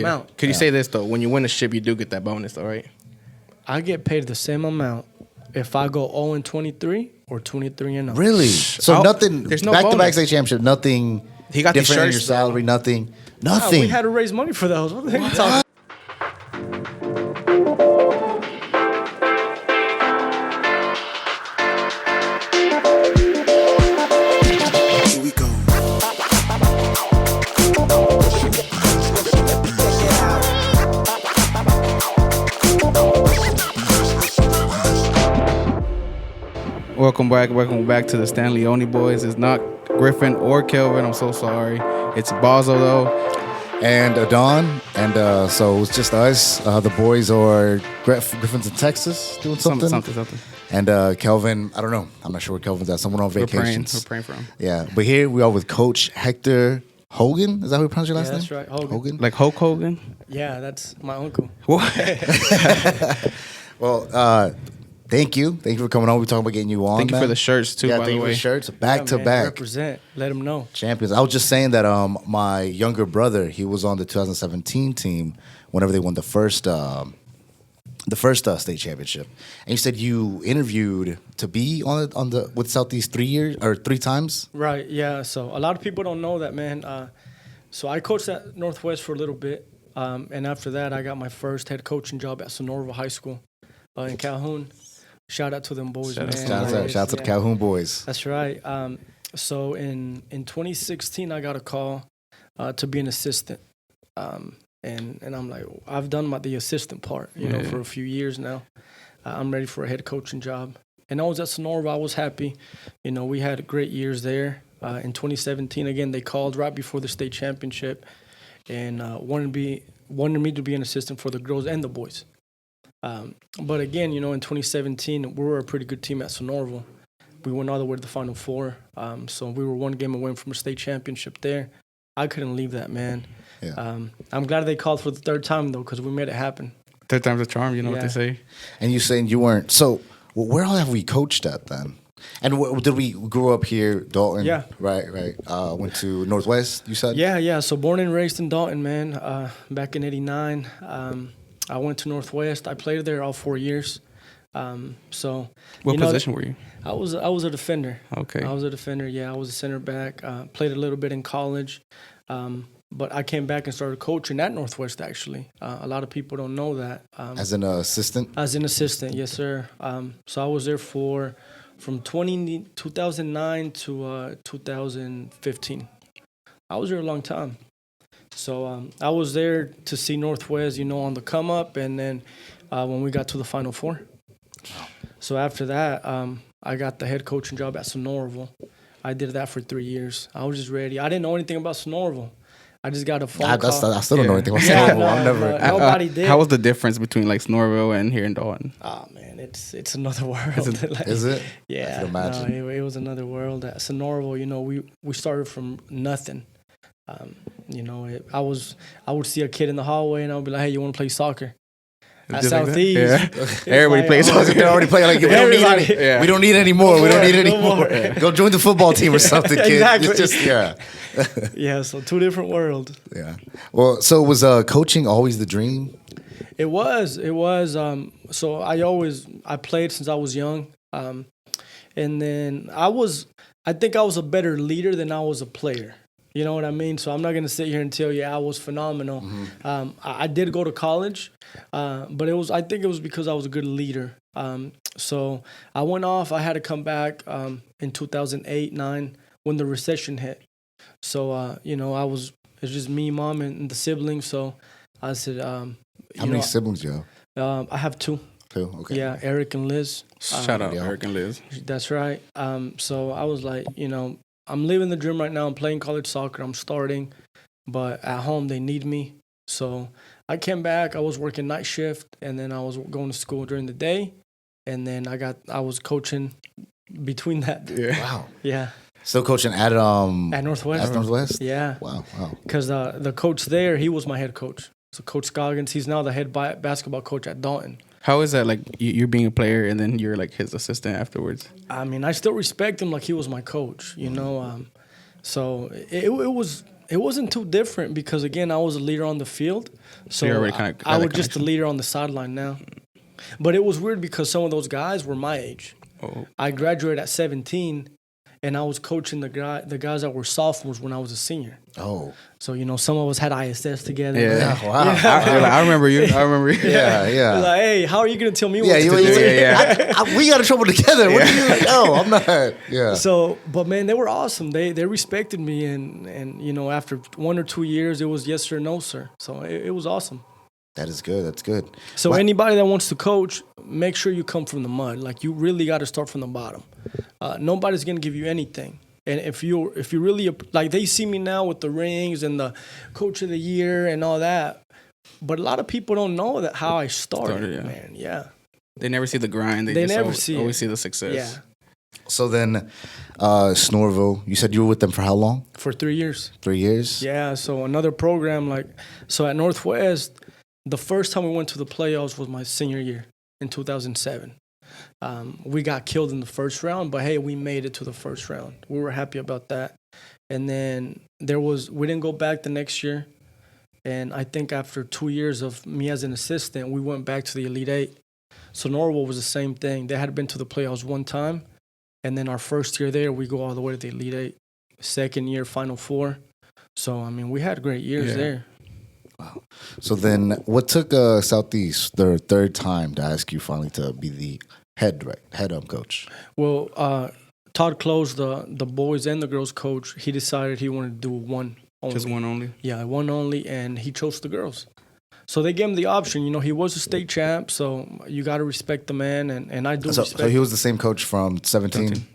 amount. Could you say this, though? When you win a ship, you do get that bonus, though, right? I get paid the same amount if I go 0-23 or 23-0. Really? So nothing. There's no back-to-back bonus. state championship. Nothing. He got these different in your shirts, bro. salary. Nothing. Nah, Nothing. we had to raise money for those. What the heck are you talking? Here we go. Welcome back to the Stan Leone boys. It's not Griffin or Kelvin. I'm so sorry. It's Bazzo, though. And Adan, and so it's just us. The boys are Griffin's in Texas doing something. Something. And Kelvin, I don't know. I'm not sure where Kelvin's at. Someone on vacation. We're praying for him. Yeah, but here we are with Coach Hector Holguin. Is that how you pronounce your last name? That's right, Holguin. Holguin. Like Hulk Hogan? Yeah, that's my uncle. What? Well, thank you for coming on. We're talking about getting you on. Thank you man. for the shirts, too, Yeah, by thank the you for way. the shirts. Back to man, back. Represent. Let them know. Champions. I was just saying that my younger brother, he was on the 2017 team whenever they won the first state championship. And you said you interviewed to be on the with Southeast 3 times. Right, yeah. So a lot of people don't know that, man. So I coached at Northwest for a little bit. And after that, I got my first head coaching job at Sonoraville High School in Calhoun. Shout out to them boys, man. Shout out to the Calhoun boys. That's right. So in 2016, I got a call to be an assistant. And I'm like, I've done the assistant part, you know, for a few years now. I'm ready for a head coaching job. And I was at Sonoraville. I was happy. You know, we had great years there. In 2017, again, they called right before the state championship and wanted me to be an assistant for the girls and the boys. But again, you know, in 2017, we were a pretty good team at Sonoraville. We went all the way to the Final Four. So we were one game away from a state championship there. I couldn't leave that, man. Yeah. I'm glad they called for the third time, though, because we made it happen. Third time's a charm, you know what they say? And you saying you weren't. So where all have we coached at then? And did we grow up here, Dalton? Yeah. Right. Went to Northwest, you said? Yeah. So born and raised in Dalton, man. Back in '89, I went to Northwest. I played there all 4 years. So What position were you? I was a defender. Okay. I was a defender. Yeah, I was a center back. Played a little bit in college, but I came back and started coaching at Northwest. Actually, a lot of people don't know that. As an assistant? As an assistant, yes, sir. So I was there from 2009 to 2015. I was there a long time. So I was there to see Northwest, you know, on the come up, and then when we got to the Final Four. So after that, I got the head coaching job at Sonoraville. I did that for 3 years. I was just ready. I didn't know anything about Sonoraville. I just got a phone call. I still don't know anything about Yeah, Sonoraville. I'm never. nobody did. How was the difference between like Sonoraville and here in Dalton? Oh man, it's another world. Is it? Yeah, I can imagine. No, it was another world. At Sonoraville, you know, we started from nothing. You know, I would see a kid in the hallway and I would be like, "Hey, you want to play soccer?" At Just like Southeast, that? Yeah. Everybody plays soccer. They're already playing like we don't need Everybody. any. Yeah. We don't need any more. We don't need any No more. more. Go join the football team or something, kid. Exactly. It's just Yeah, so two different worlds. yeah. Well, so was coaching always the dream? It was. So I played since I was young, and then I think I was a better leader than I was a player. You know what I mean? So I'm not gonna sit here and tell you I was phenomenal. Mm-hmm. I did go to college, but I think it was because I was a good leader. So I went off. I had to come back in 2008-9 when the recession hit. So you know, it's just me, mom, and the siblings. So I said, How many siblings you have? I have two. Two. Okay. Yeah, Eric and Liz. Shout out yeah. Eric and Liz. That's right. So I was like, you know, I'm living the dream right now. I'm playing college soccer. I'm starting, but at home they need me. So I came back. I was working night shift, and then I was going to school during the day, and then I was coaching between that. Yeah. Wow. Yeah. Still coaching at Northwest. At Northwest. Yeah. Wow. Because the coach there, he was my head coach. So Coach Scoggins, he's now the head basketball coach at Dalton. How is that, like, you're being a player and then you're, like, his assistant afterwards? I mean, I still respect him like he was my coach, you know. So it It wasn't too different because, again, I was a leader on the field. So you already kinda I got was that just a connection. leader on the sideline now. But it was weird because some of those guys were my age. Oh. I graduated at 17, and I was coaching the guys that were sophomores when I was a senior. Oh, So, some of us had ISS together. Yeah. wow. I remember you. I remember you. Yeah. Like, hey, how are you going to tell me Yeah, what to do? Yeah. we got in trouble together. What do you? No, I'm not. Yeah. So, but man, they were awesome. They respected me, and after 1 or 2 years, it was yes sir, no sir. So it was awesome. That is good. That's good. So Wow. anybody that wants to coach, make sure you come from the mud. Like, you really got to start from the bottom. Nobody's gonna give you anything. And if you really, like, they see me now with the rings and the coach of the year and all that, but a lot of people don't know that how I started, man. Yeah. They never see the grind. They just never always, see always it. see the success. Yeah. So then, Snorville, you said you were with them for how long? For 3 years. 3 years? Yeah. So another program, so at Northwest, the first time we went to the playoffs was my senior year in 2007. We got killed in the first round, but hey, we made it to the first round. We were happy about that. And then we didn't go back the next year. And I think after 2 years of me as an assistant, we went back to the Elite Eight. So Norwell was the same thing. They had been to the playoffs one time. And then our first year there, we go all the way to the Elite Eight. Second year, Final Four. So, we had great years there. Wow. So then, what took Southeast their third time to ask you finally to be the head coach? Well, Todd Close, the boys and the girls coach, he decided he wanted to do one only. Just one only? Yeah, one only, and he chose the girls. So they gave him the option. He was a state champ, so you got to respect the man, and I do respect So he was the same coach from 17?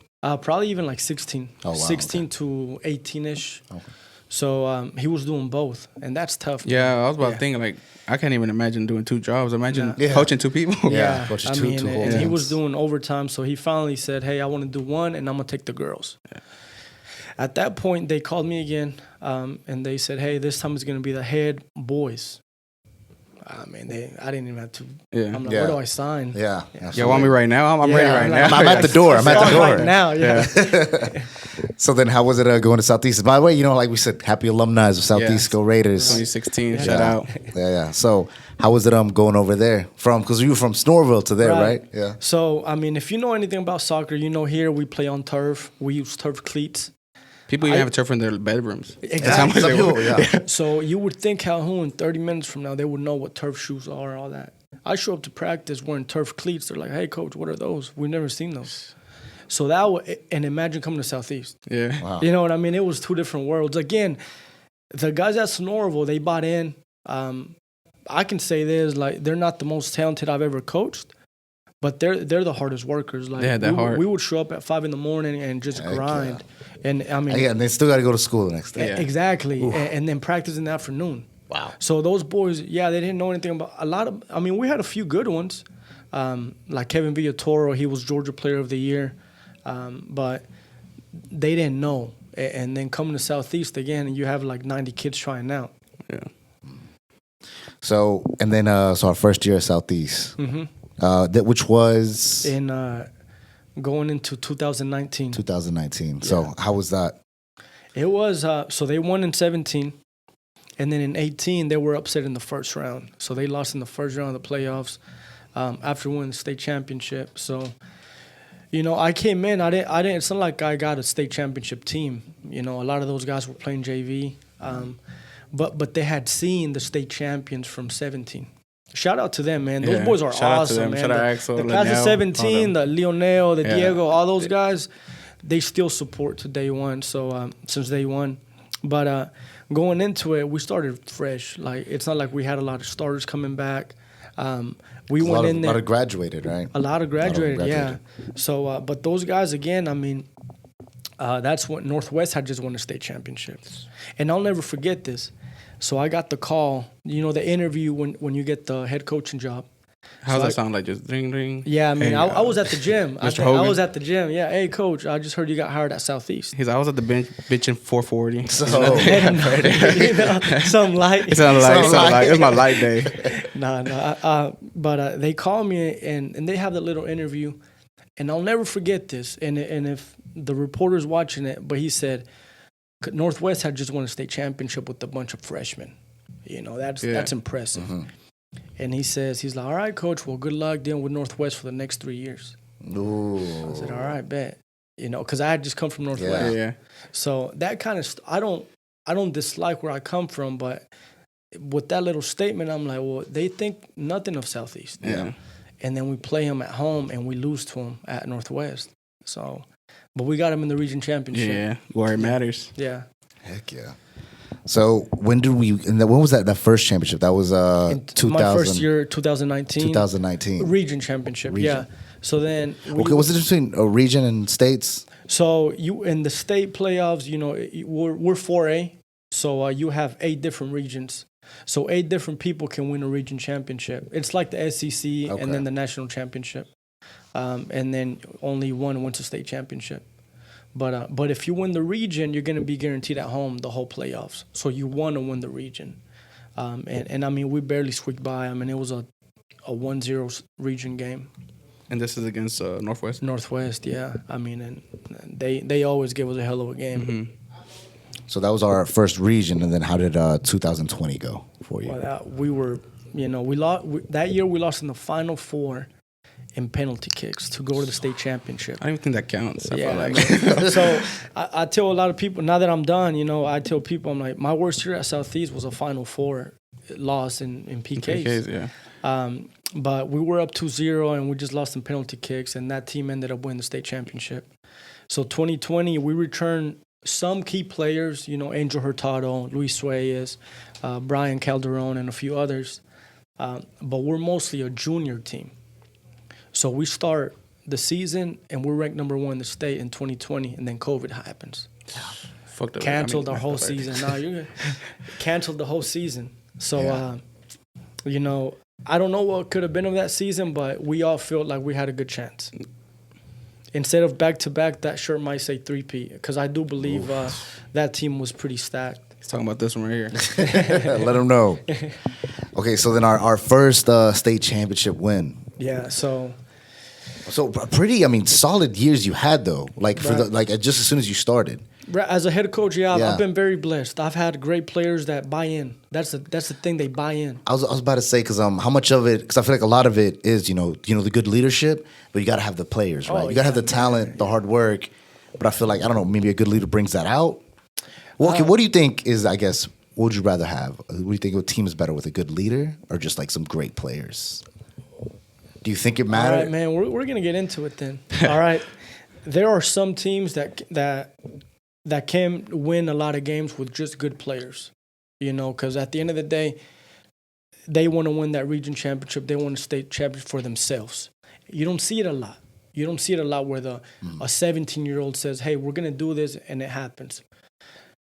probably even like 16. Oh, wow, 16 to 18-ish. Okay. So he was doing both, and that's tough. Yeah, I was about to think, like, I can't even imagine doing 2 jobs. Imagine Yeah. coaching 2 people. Yeah, coaching two whole and he teams. was doing overtime, so he finally said, hey, I want to do one, and I'm going to take the girls. Yeah. At that point, they called me again, and they said, hey, this time it's going to be the head boys. I didn't even have to. Yeah. I'm like, Yeah. where do I sign? Yeah. You want me right now? I'm ready right now. I'm at the door. I'm at the door. Right now, yeah. So then, how was it going to Southeast? By the way, like we said, happy alumni of Southeast. Go Raiders. 2016, shout out. Yeah. So how was it going over there? Because you were from Snorville to there, right? Yeah. So, if you know anything about soccer, here we play on turf. We use turf cleats. People even have turf in their bedrooms. Exactly. Some people, yeah. So you would think Calhoun, 30 minutes from now, they would know what turf shoes are, all that. I show up to practice wearing turf cleats. They're like, hey, coach, what are those? We've never seen those. So and imagine coming to Southeast. Yeah. Wow. You know what I mean? It was 2 different worlds. Again, the guys at Snorville, they bought in. I can say this, like, they're not the most talented I've ever coached, but they're the hardest workers. Like, they're hard. We would show up at 5 a.m. and just grind. Yeah. And And they still got to go to school the next day. Yeah. Exactly. And then practice in the afternoon. Wow. So those boys, they didn't know anything about a lot of. We had a few good ones, like Kevin Villatoro. He was Georgia Player of the Year, but they didn't know. And then coming to Southeast again, and you have like 90 kids trying out. Yeah. So and then so our first year at Southeast, which was In going into 2019. 2019. So how was that? It was so they won in 17. And then in 18, they were upset in the first round. So they lost in the first round of the playoffs after winning the state championship. So, I came in. I didn't. It's not like I got a state championship team. A lot of those guys were playing JV. But they had seen the state champions from 17. Shout out to them, man. Those boys are Shout out to awesome, them. man. Shout out Axel, The class of Linnell, 17, the Leonel, the Yeah. Diego, all those guys, they still support to day one. So since day one. But going into it, we started fresh. Like, it's not like we had a lot of starters coming back. We went in there. A lot of graduated, right? A lot of graduated, yeah. graduated. So, but those guys, again, that's what Northwest had just won the state championship. And I'll never forget this. So I got the call, the interview when you get the head coaching job. How's that sound like? Just ring, ring? Yeah, Hey, I was at the gym. Mr. I Hogan? was at the gym. Yeah, hey, coach, I just heard you got hired at Southeast. He's like, I was at the bench bitching 440. So Some light. It sounded like it was my light day. But they called me and they have that little interview, and I'll never forget this. And if the reporter's watching it, but he said, Northwest had just won a state championship with a bunch of freshmen. That's impressive. Mm-hmm. And he's like, all right, coach, well, good luck dealing with Northwest for the next 3 years. Ooh. I said, all right, bet. Because I had just come from Northwest. Yeah. So that kind of, I don't dislike where I come from, but with that little statement, I'm like, well, they think nothing of Southeast. Yeah. And then we play them at home and we lose to them at Northwest. So, but we got them in the region championship. Yeah, where it matters. Yeah. Heck yeah. So when was that first championship? That was 2000. My first year, 2019. 2019. Region championship. Yeah. So then. Okay, what's the difference between a region and states? So you in the state playoffs, we're 4A. So you have 8 different regions. So 8 different people can win a region championship. It's like the SEC and then the national championship. And then only one wins a state championship. But if you win the region, you're going to be guaranteed at home the whole playoffs. So you want to win the region. And I mean, we barely squeaked by. I mean, it was a 1-0 region game. And this is against Northwest? Northwest, yeah. I mean, and they always give us a hell of a game. Mm-hmm. So that was our first region, and then how did 2020 go for you? Well, we were, we lost. That year we lost in the Final Four in penalty kicks to go to the state championship. I don't even think that counts. I Yeah, feel like. so I tell a lot of people, now that I'm done, I tell people, I'm like, my worst year at Southeast was a Final Four loss in PKs. PKs, yeah. But we were up 2-0 and we just lost in penalty kicks, and that team ended up winning the state championship. So 2020, we returned some key players, Angel Hurtado, Luis Suarez, Brian Calderon, and a few others. But we're mostly a junior team. So we start the season, and we're ranked number 1 in the state in 2020, and then COVID happens. Fucked up. Canceled our whole season. No, you're good. Canceled the whole season. So, I don't know what could have been of that season, but we all felt like we had a good chance. Instead of back-to-back, that shirt might say 3P, because I do believe that team was pretty stacked. He's talking about this one right here. Let them know. Okay, so then our first state championship win. Yeah, so pretty, solid years you had though. Like for just as soon as you started. As a head coach, I've been very blessed. I've had great players that buy in. That's the thing, they buy in. I was about to say, because how much of it? Because I feel like a lot of it is the good leadership, but you got to have the players, right? You got to have the talent, the hard work. But I feel like, I don't know, maybe a good leader brings that out. Well, okay, what do you think is, I guess, what would you rather have? What do you think a team is better with, a good leader or just like some great players? Do you think it matters? All right, man, we're gonna get into it then. All right, there are some teams that can win a lot of games with just good players, because at the end of the day, they want to win that region championship. They want a state championship for themselves. You don't see it a lot. You don't see it a lot where a 17-year-old says, "Hey, we're gonna do this," and it happens.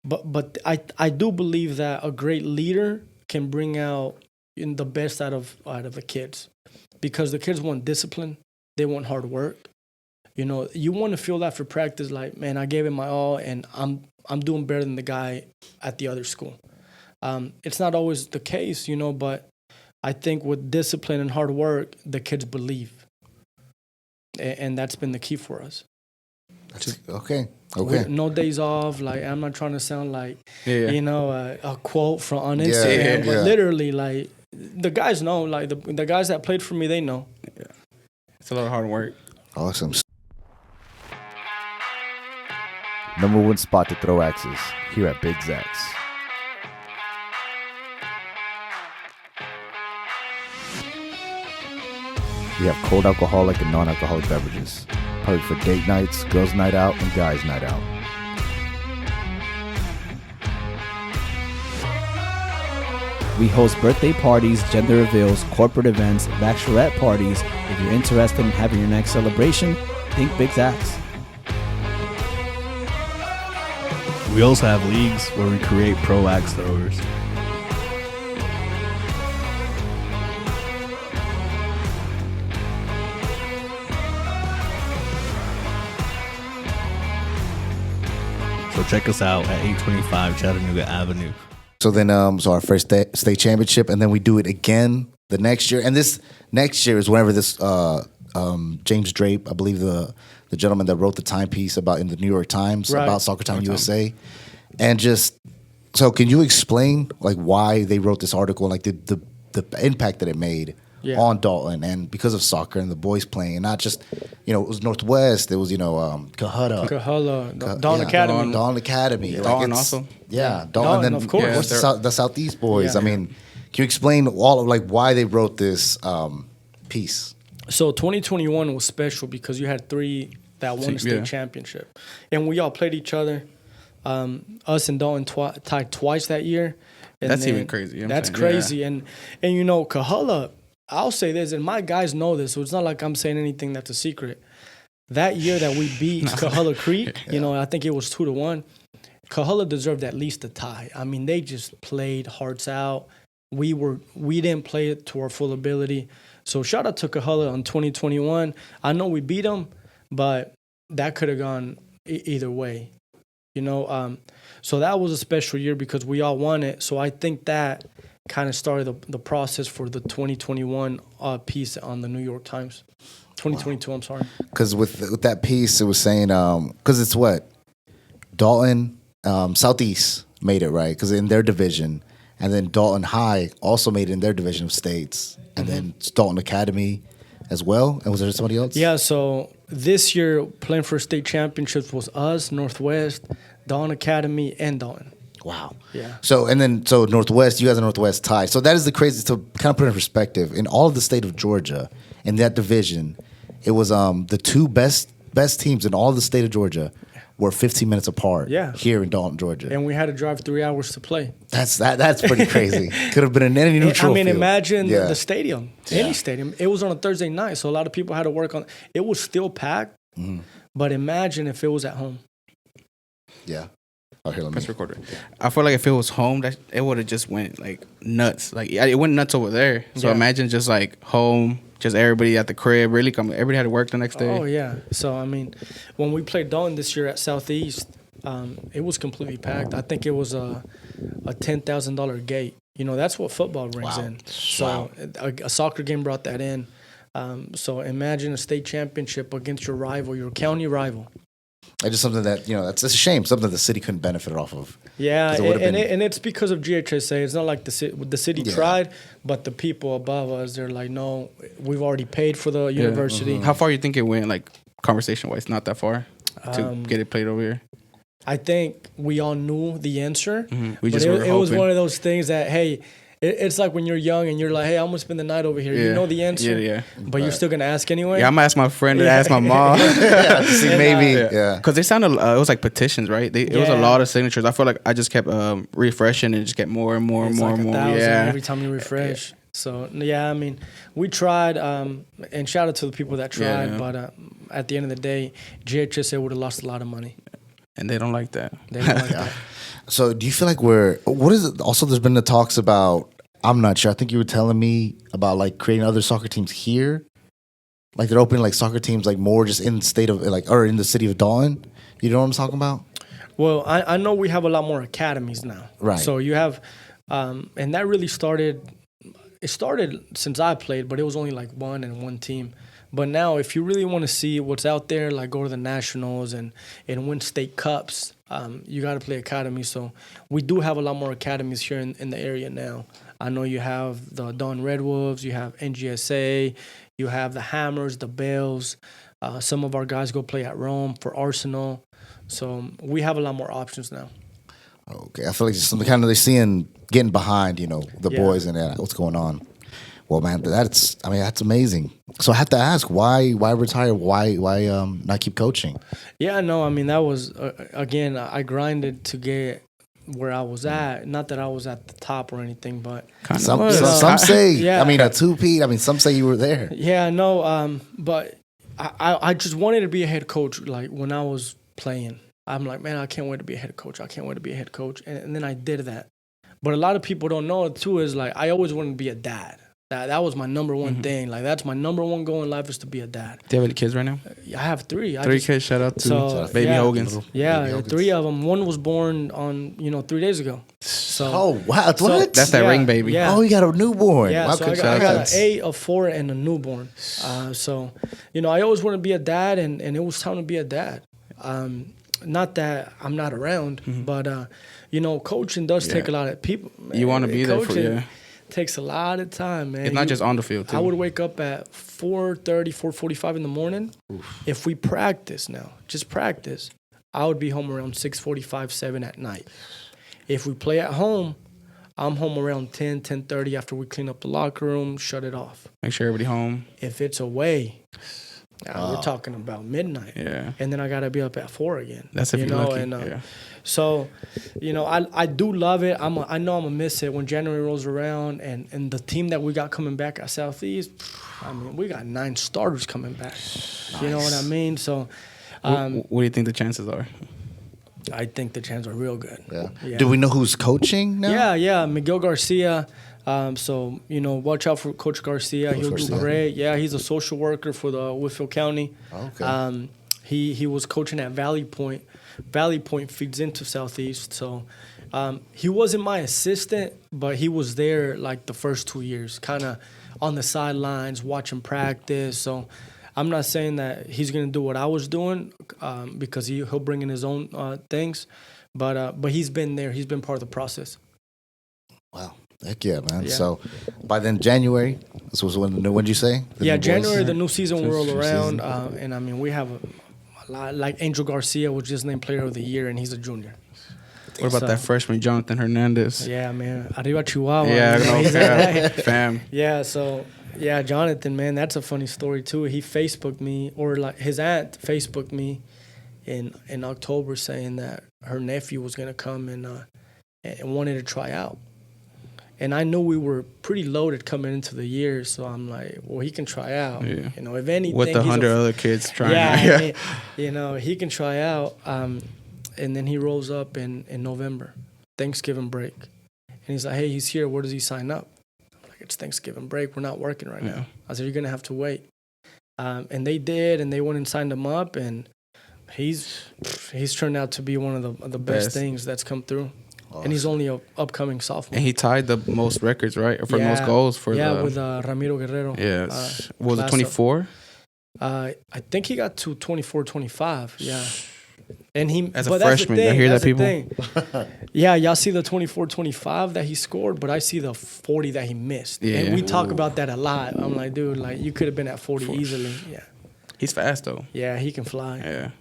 But I do believe that a great leader can bring out the best out of the kids, because the kids want discipline, they want hard work. You want to feel that for practice, like, man, I gave it my all, and I'm doing better than the guy at the other school. It's not always the case, but I think with discipline and hard work, the kids believe, and that's been the key for us. Okay. No days off. Like, I'm not trying to sound like, a quote on Instagram, but literally, like, the guys know. Like, the guys that played for me, they know. Yeah. It's a lot of hard work. Awesome. Number 1 spot to throw axes here at Big Zach's. We have cold alcoholic and non-alcoholic beverages. Perfect for date nights, girls' night out, and guys' night out. We host birthday parties, gender reveals, corporate events, bachelorette parties. If you're interested in having your next celebration, think Big Zach's. We also have leagues where we create pro axe throwers. So check us out at 825 Chattanooga Avenue. So then, so our first state championship, and then we do it again the next year. And this next year is whenever this James Drape, I believe the gentleman that wrote the timepiece about in the New York Times about Soccertown USA, And just so, can you explain like why they wrote this article and like the impact that it made on Dalton, and because of soccer and the boys playing, and not just it was Northwest, it was Cohutta, Dalton Academy, Dalton Academy, Dalton also, Dalton, and then of course the Southeast boys. I mean, can you explain all of like why they wrote this piece? So 2021 was special because you had 3 that won the state championship, and we all played each other. Us and Dalton tied twice that year. And that's even crazy. That's crazy. And Cohutta, I'll say this, and my guys know this, so it's not like I'm saying anything that's a secret. That year that we beat Cohutta Creek, I think it was 2-1. Cohutta deserved at least a tie. I mean, they just played hearts out. We didn't play it to our full ability. So shout out to Cohutta on 2021. I know we beat them, but that could have gone either way. So that was a special year because we all won it. So I think that kind of started the process for the 2021 piece on the New York Times. 2022, I'm sorry. Because with that piece, it was saying, because it's what? Dalton, Southeast made it, right? Because in their division. And then Dalton High also made it in their division of states. And then Dalton Academy as well. And was there somebody else? Yeah, so this year playing for state championships was us, Northwest, Dalton Academy, and Dalton. Wow. Yeah. So Northwest, you guys are Northwest tied. So that is the crazy, to kind of put it in perspective. In all of the state of Georgia, in that division, it was the 2 best teams in all of the state of Georgia were 15 minutes apart. Here in Dalton, Georgia, and we had to drive 3 hours to play. That's pretty crazy. Could have been in any neutral. I mean, field. Imagine the stadium, any stadium. It was on a Thursday night, so a lot of people had to work on. It was still packed, but imagine if it was at home. Yeah. Oh, here, let me. Press recorder. I feel like if it was home, that it would have just went like nuts. Like it went nuts over there. So imagine just like home. Just everybody at the crib, really come. Everybody had to work the next day. Oh, yeah. So, I mean, when we played Dalton this year at Southeast, it was completely packed. I think it was a $10,000 gate. That's what football brings in. So, a soccer game brought that in. So, imagine a state championship against your rival, your county rival. It's just something that, that's a shame, something the city couldn't benefit off of. Yeah, and it's because of GHSA. It's not like the city tried, but the people above us, they're like, no, we've already paid for the university. How far you think it went, like, conversation-wise? Not that far to get it played over here? I think we all knew the answer. We just it was one of those things that, hey, it's like when you're young and you're like, hey, I'm going to spend the night over here. You know the answer, but you're still going to ask anyway. Yeah, I'm going to ask my friend to ask my mom. Maybe. Because they sounded, it was like petitions, right? It was a lot of signatures. I feel like I just kept refreshing and it just get more and more and more and more. Every time you refresh. So, I mean, we tried, and shout out to the people that tried, but at the end of the day, GHSA would have lost a lot of money. And they don't like that. They don't like that. So do you feel like what is it? Also, there's been the talks about, I'm not sure. I think you were telling me about like creating other soccer teams here. Like they're opening like soccer teams like more just in the state of like, or in the city of Dalton. You know what I'm talking about? Well, I know we have a lot more academies now. Right. So you have, and that really started since I played, but it was only like one team. But now if you really want to see what's out there, like go to the nationals and win state cups, you got to play academy. So we do have a lot more academies here in the area now. I know you have the Dawn Red Wolves, you have NGSA, you have the Hammers, the Bells. Some of our guys go play at Rome for Arsenal. So we have a lot more options now. Okay, I feel like some kind of they're seeing getting behind, the boys and what's going on. Well, man, that's amazing. So I have to ask, why retire? Why not keep coaching? Yeah, no, I mean that was again, I grinded to get where I was at. Not that I was at the top or anything, but some say, I mean, a two-peat. I mean, some say you were there. Yeah, no, but I just wanted to be a head coach. Like when I was playing, I'm like, man, I can't wait to be a head coach. I can't wait to be a head coach, and then I did that. But a lot of people don't know it too. Is like I always wanted to be a dad. That was my number one thing. Like that's my number one goal in life is to be a dad. Do you have any kids right now? I have 3. 3 kids. Shout out to baby Holguins. Yeah, baby 3 of them. One was born on 3 days ago. So wow, what? That's that ring baby. Yeah. Oh, you got a newborn. Yeah, so I got an 8, a 4, and a newborn. So I always wanted to be a dad, and it was time to be a dad. not that I'm not around, but coaching does take a lot of people. Man, you want to be there for takes a lot of time, man. It's not just on the field, too. I would wake up at 4:30, 4:45 in the morning. Oof. If we practice now, just practice, I would be home around 6:45, 7 at night. If we play at home, I'm home around 10, 10:30 after we clean up the locker room, shut it off. Make sure everybody home. If it's away, we're talking about midnight. Yeah. And then I got to be up at 4 again. That's if you're lucky. And, So, I do love it. I know I'm going to miss it when January rolls around. And the team that we got coming back at Southeast, I mean, we got 9 starters coming back. Nice. You know what I mean? So, what do you think the chances are? I think the chances are real good. Yeah. Do we know who's coaching now? Yeah. Miguel Garcia. So, watch out for Coach Garcia. He'll do great. Yeah, he's a social worker for the Whitfield County. Okay. He was coaching at Valley Point. Valley Point feeds into Southeast. So he wasn't my assistant, but he was there like the first 2 years, kind of on the sidelines, watching practice. So I'm not saying that he's going to do what I was doing because he'll bring in his own things. But he's been there. He's been part of the process. Wow. Heck yeah, man. Yeah. So by then, January, this was when did you say? January, the new season will roll around. And I mean, we have a lot, like Angel Garcia was just named Player of the Year, and he's a junior. What about that freshman, Jonathan Hernandez? Yeah, man. Arriba Chihuahua. Yeah, I know, fam. Yeah, so, Jonathan, man, that's a funny story, too. He Facebooked me, or like his aunt Facebooked me in October saying that her nephew was going to come and wanted to try out. And I knew we were pretty loaded coming into the year, so I'm like, well, he can try out. Yeah. If anything, with the 100 other kids trying out. Yeah, he can try out. And then he rolls up in November, Thanksgiving break. And he's like, hey, he's here. Where does he sign up? I'm like, it's Thanksgiving break. We're not working right now. I said, you're going to have to wait. And they did, and they went and signed him up, and he's turned out to be one of the best things that's come through. Awesome. And he's only an upcoming sophomore. And he tied the most records, right? For most goals for with Ramiro Guerrero. Yes. Was it 24? I think he got to 24, 25. Yeah. And he as a freshman, I hear that people. Y'all see the 24, 25 that he scored, but I see the 40 that he missed. Yeah. And we talk about that a lot. I'm like, dude, you could have been at 40 easily. Yeah. He's fast though. Yeah, he can fly. Yeah.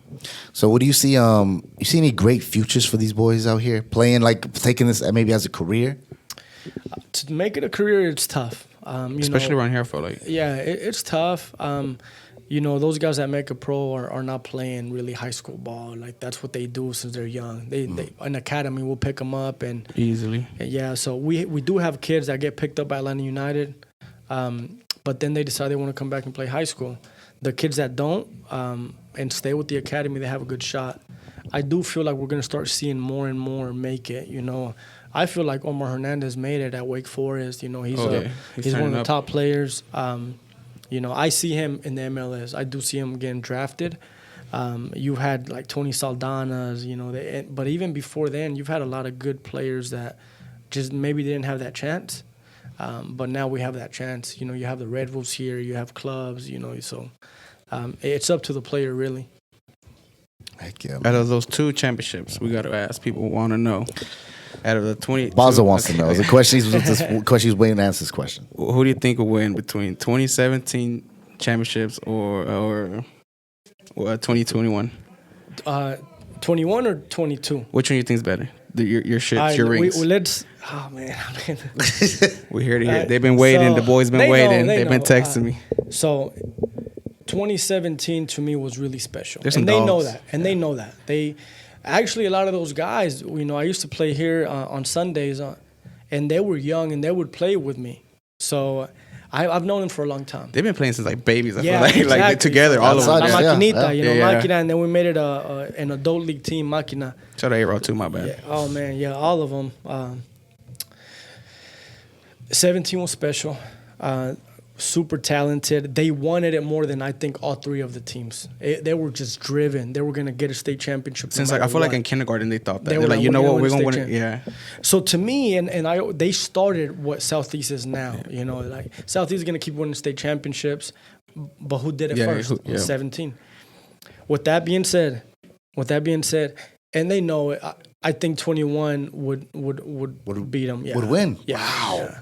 So what do you see? You see any great futures for these boys out here playing, taking this maybe as a career? To make it a career, it's tough. Especially around here, I feel like. Yeah, it's tough. Those guys that make a pro are not playing really high school ball. Like that's what they do since they're young. They an academy will pick them up and easily. Yeah. So we do have kids that get picked up by Atlanta United, but then they decide they want to come back and play high school. The kids that don't and stay with the academy, they have a good shot. I do feel like we're going to start seeing more and more make it, I feel like Omar Hernandez made it at Wake Forest. He's one of the top players. I see him in the MLS. I do see him getting drafted. You've had like Tony Saldanas, but even before then, you've had a lot of good players that just maybe didn't have that chance. But now we have that chance. You have the Red Wolves here. You have clubs, so it's up to the player, really. Heck yeah. Out of those 2 championships, we got to ask people want to know. Out of the 20. Bazzo wants to know. It's a question. He's waiting to answer this question. Who do you think will win between 2017 championships or 2021? 21 or 22? Which one do you think is better? Your shit, your rings. Oh man, we're here to hear. They've been waiting. The boys been waiting. They've been texting me. So 2017 to me was really special. And they know that. And they know that. They actually, a lot of those guys, I used to play here on Sundays, and they were young and they would play with me. So I've known them for a long time. They've been playing since like babies. I feel like exactly. Together, all of them. Maquinita, and then we made it an adult league team, Máquina. Shout out A-Roll too, my bad. Yeah. Oh man, yeah, all of them. 17 was special. Super talented. They wanted it more than I think all 3 of the teams. They were just driven. They were going to get a state championship. Since I feel like in kindergarten they thought that. They're like, what, we're going to win it. Yeah. So to me, they started what Southeast is now. Like Southeast is going to keep winning state championships, but who did it first? 17. With that being said, with that being said, and they know it, I think 21 would beat them. Yeah. Would win. Yeah. Wow. Yeah.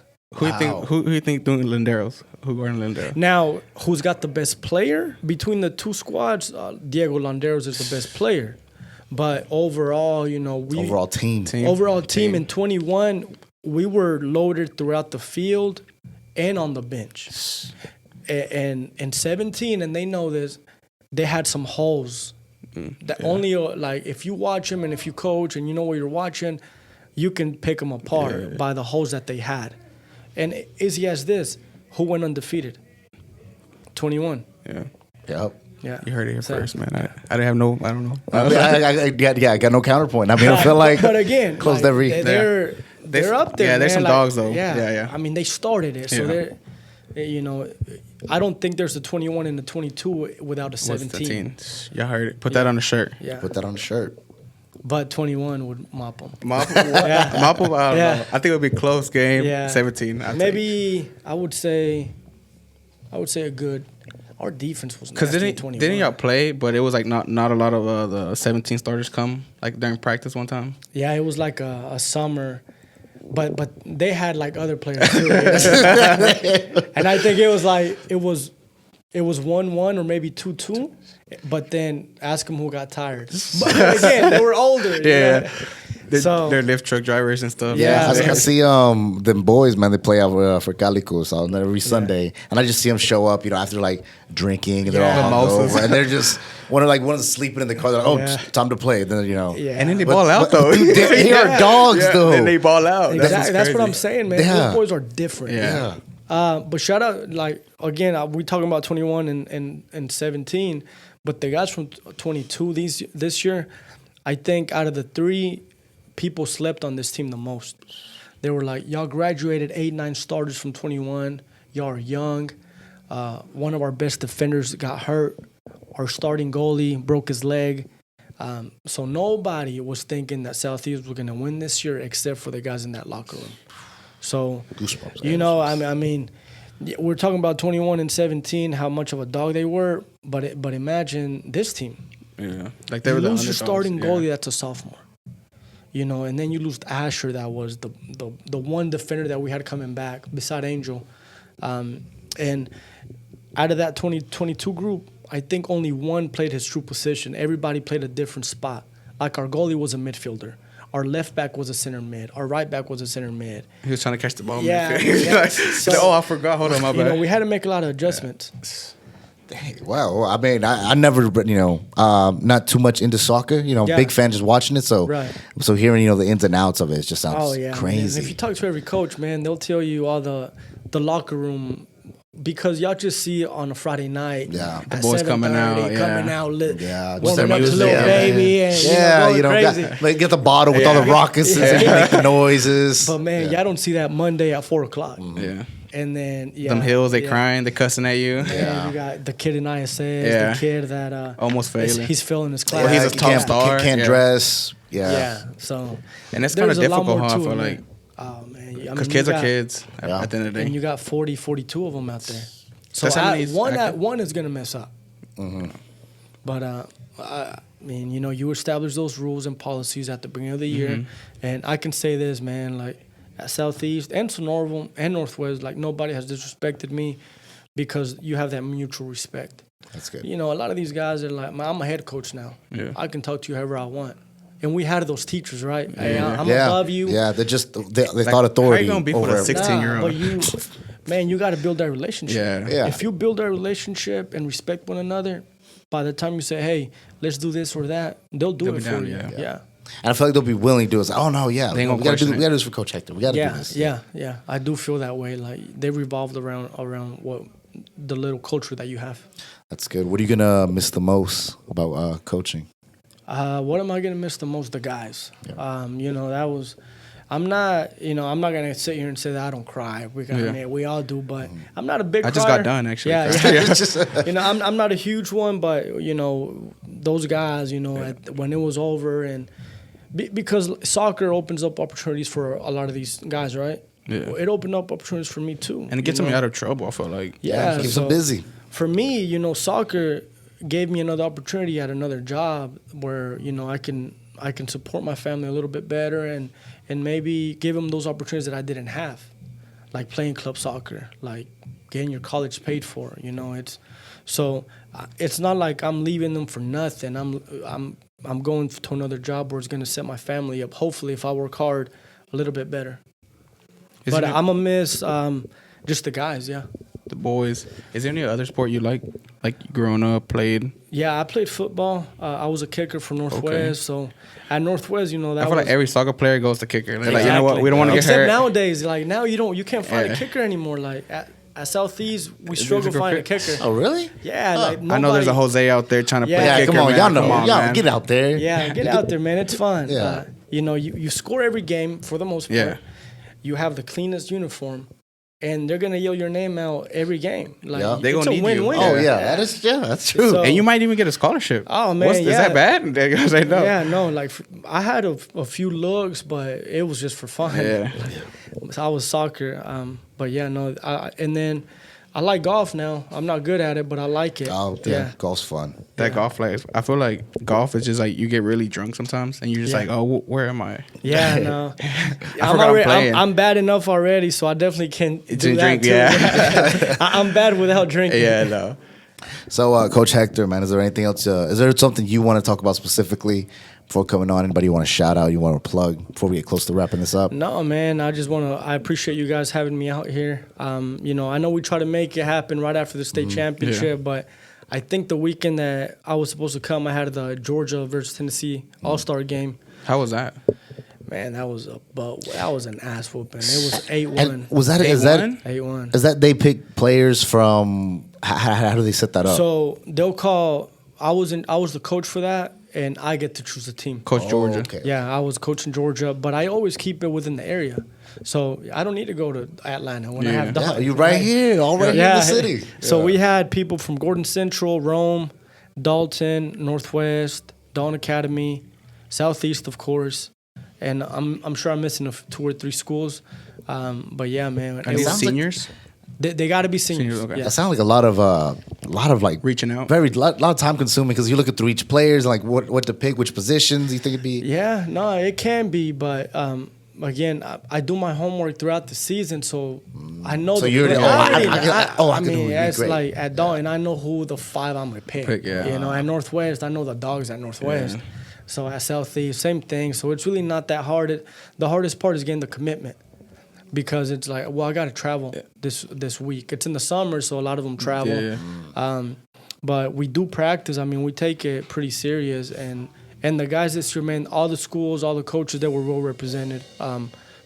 Who you think doing Linderos? Who are in Linderos? Now, who's got the best player between the two squads? Diego Landeros is the best player, but overall, Overall team. in 21, we were loaded throughout the field and on the bench. And 17, and they know this, they had some holes. That only like if you watch them and if you coach and you know what you're watching, you can pick them apart by the holes that they had. And Izzy has this: who went undefeated? 21. Yeah. Yep. Yeah. You heard it here first, man. I didn't have no. I don't know. I got no counterpoint. I mean, I feel like but again, closed like, every. they're up there. Yeah, there's man. some like, dogs though. Yeah. Yeah. I mean, they started it, so they're. I don't think there's a 21 and a 22 without a 17. Y'all heard it. Put that on the shirt. Yeah. Put that on the shirt. But 21 would mop them. Mop 'em, I don't know. I think it would be a close game. Yeah. 17. Maybe I would say a good. Our defense was Because nasty. 21. didn't y'all play? But it was like not a lot of the 17 starters come like during practice one time. Yeah, it was like a summer, but they had like other players too. And I think it was 1-1 or maybe 2-2. But then ask them who got tired. But again, they were older. Yeah. They're So lift truck drivers and stuff. Yeah, I see them boys, man. They play out for Calicos every Sunday, and I just see them show up, after like drinking, and they're all hungover, and they're just one of sleeping in the car. They're like, time to play. Then And then they ball out though. Dude, they are dogs though. Then they ball out. exactly. That's what I'm saying, man. Yeah. Those boys are different. Yeah. But shout out, like again, we talking about 21 and 17, but the guys from 22 this year, I think out of the three, people slept on this team the most. They were like, y'all graduated 8-9 starters from 21. Y'all are young. One of our best defenders got hurt. Our starting goalie broke his leg. So nobody was thinking that Southeast was going to win this year except for the guys in that locker room. So, Goosebumps. I mean, we're talking about 21 and 17, how much of a dog they were. But imagine this team. Yeah. Like they were You the lose your underdogs. starting goalie that's a sophomore. And then you lose Asher, that was the one defender that we had coming back beside Angel. And out of that 2022 group, I think only one played his true position. Everybody played a different spot. Like our goalie was a midfielder. Our left back was a center mid. Our right back was a center mid. He was trying to catch the ball. Yeah. He's like, I forgot. Hold on, my bad. We had to make a lot of adjustments. Wow, I mean, I never, not too much into soccer. Big fan just watching it. So, so hearing the ins and outs of it just sounds crazy. And if you talk to every coach, man, they'll tell you all the locker room. Because y'all just see it on a Friday night. Yeah. The boys coming out. Lit. Yeah, just Warming their up to music. Lil Baby. And, going crazy. Get the bottle with all the rockets and make the noises. But, man, y'all don't see that Monday at 4 o'clock. Yeah. And then, Them hills, they crying, they cussing at you. Yeah. You got the kid in ISS, the kid that almost failing. he's failing his class. Well, he's a top star. Can't dress. Yeah. So, and it's kind of difficult, I feel like. Oh, man. Because kids are kids at the end of the day. And you got 40, 42 of them out there. So one is going to mess up. Mm-hmm. But, I mean, you establish those rules and policies at the beginning of the year. And I can say this, man, like at Southeast and Sonoraville and Northwest, like nobody has disrespected me because you have that mutual respect. That's good. A lot of these guys are like, I'm a head coach now. Yeah. I can talk to you however I want. And we had those teachers, right? Yeah. Hey, I'm above you. Yeah, they thought authority. How you gonna be over with a 16-year-old? But man, you got to build that relationship. Yeah. If you build that relationship and respect one another, by the time you say, hey, let's do this or that, they'll do it for you. Yeah. And I feel like they'll be willing to do it. It's like, oh, no, we got to do this for Coach Hector. We got to do this. Yeah. I do feel that way. Like, they revolved around what the little culture that you have. That's good. What are you going to miss the most about coaching? What am I going to miss the most? The guys. Yeah. That was... I'm not going to sit here and say that I don't cry. We all do, but I'm not a big crier. I just got done, actually. Yeah. I'm not a huge one, but, those guys, when it was over and because soccer opens up opportunities for a lot of these guys, right? Yeah. It opened up opportunities for me too. And it gets me out of trouble, I feel like. Yeah. Keeps them busy. For me, soccer, gave me another opportunity at another job where, you know, I can support my family a little bit better and maybe give them those opportunities that I didn't have, like playing club soccer, like getting your college paid for. You know, it's not like I'm leaving them for nothing. I'm going to another job where it's going to set my family up, hopefully, if I work hard, a little bit better. But I'm going to miss just the guys, yeah. The boys. Is there any other sport you like growing up, played? Yeah, I played football. I was a kicker for Northwest. So at Northwest, you know, that I feel like every soccer player goes to kicker. They're like, exactly. you know what, we don't want to get hurt. Except nowadays, like now you can't find a kicker anymore. Like at Southeast, we struggle to find a kicker. Oh, really? Yeah, like nobody, I know there's a Jose out there trying to play Yeah, kicker. Come on, man. y'all know. Come on, Y'all man. get out there. Yeah, get out there, man. It's fun. Yeah. You know, you score every game for the most part. Yeah. You have the cleanest uniform, and they're gonna yell your name out every game. Like Yeah. They it's gonna a need you. win-win. Oh, yeah. That's true. So- And you might even get a scholarship. Oh, man, Is that bad? They go say no. Yeah, no, like I had a few looks, but it was just for fun. Yeah. So I was soccer, but yeah, no. And then I like golf now. I'm not good at it, but I like it. Oh, yeah. Golf's fun. That golf, like, I feel like golf is just like you get really drunk sometimes, and you're just Yeah. like, oh, where am I? Yeah, no. forgot I'm playing. I'm bad enough already, so I definitely can do that drink, too. yeah. I'm bad without drinking. Yeah, no. So, Coach Hector, man, is there anything else? Is there something you want to talk about specifically before coming on? Anybody you want to shout out, you want to plug before we get close to wrapping this up? No, man. I appreciate you guys having me out here. You know, I know we try to make it happen right after the state championship, but I think the weekend that I was supposed to come, I had the Georgia versus Tennessee All-Star game. How was that? Man, that was an ass whooping. It was 8-1. And was that 8-1. Is that they pick players from? How do they set that up? So they'll call. I was the coach for that, and I get to choose the team. Coach Georgia. Okay. Yeah, I was coaching Georgia, but I always keep it within the area. So I don't need to go to Atlanta when I have Yeah, dogs. you're right here, all right here in the city. So we had people from Gordon Central, Rome, Dalton, Northwest, Dawn Academy, Southeast, of course, and I'm sure I'm missing 2 or 3 schools. But yeah, man. And these sounds like- seniors? They got to be seniors. Seniors, okay. Yeah. That sounds like a lot of like Reaching out. lot of time consuming because you're looking through each players, like what to pick, which positions you think it'd be. Yeah, no, it can be, but again, I do my homework throughout the season, so I know. So the you're players. I can mean, do it. it's Great. like at Dalton, I know who the 5 I'm gonna pick. Yeah. You know, at Northwest, I know the dogs at Northwest. Yeah. So at Southeast, same thing. So it's really not that hard. The hardest part is getting the commitment. Because it's like, well, I got to travel this week. It's in the summer, so a lot of them travel. Yeah. But we do practice. I mean, we take it pretty serious. And the guys this year, man, all the schools, all the coaches that were well represented.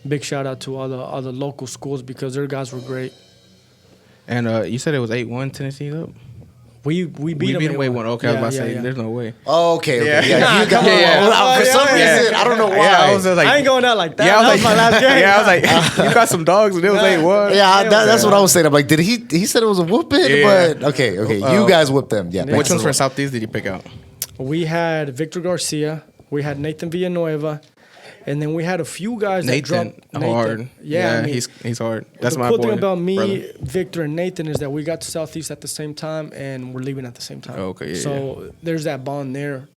Big shout out to all the local schools because their guys were great. And you said it was 8-1 Tennessee up? We beat them. Wait, one. Okay, I was about to say, there's no way. Oh, okay. Yeah. Yeah. You got, Yeah. For some reason, I don't know why. Yeah, I was just like, I ain't going out like that. yeah, I That was was like, my last game. Yeah, I was like, you got some dogs and it was 8-1. Yeah, that's what I was saying. I'm like, did he said it was a whooping? Yeah. But okay, you guys whooped them. Yeah. Which ones for Southeast did you pick out? We had Victor Garcia. We had Nathan Villanueva. And then we had a few guys that dropped. Hard. Yeah, I mean, he's hard. That's the my cool boy. thing about me, brother. Victor, and Nathan is that we got to Southeast at the same time and we're leaving at the same time. Oh, okay, yeah, So there's that bond there.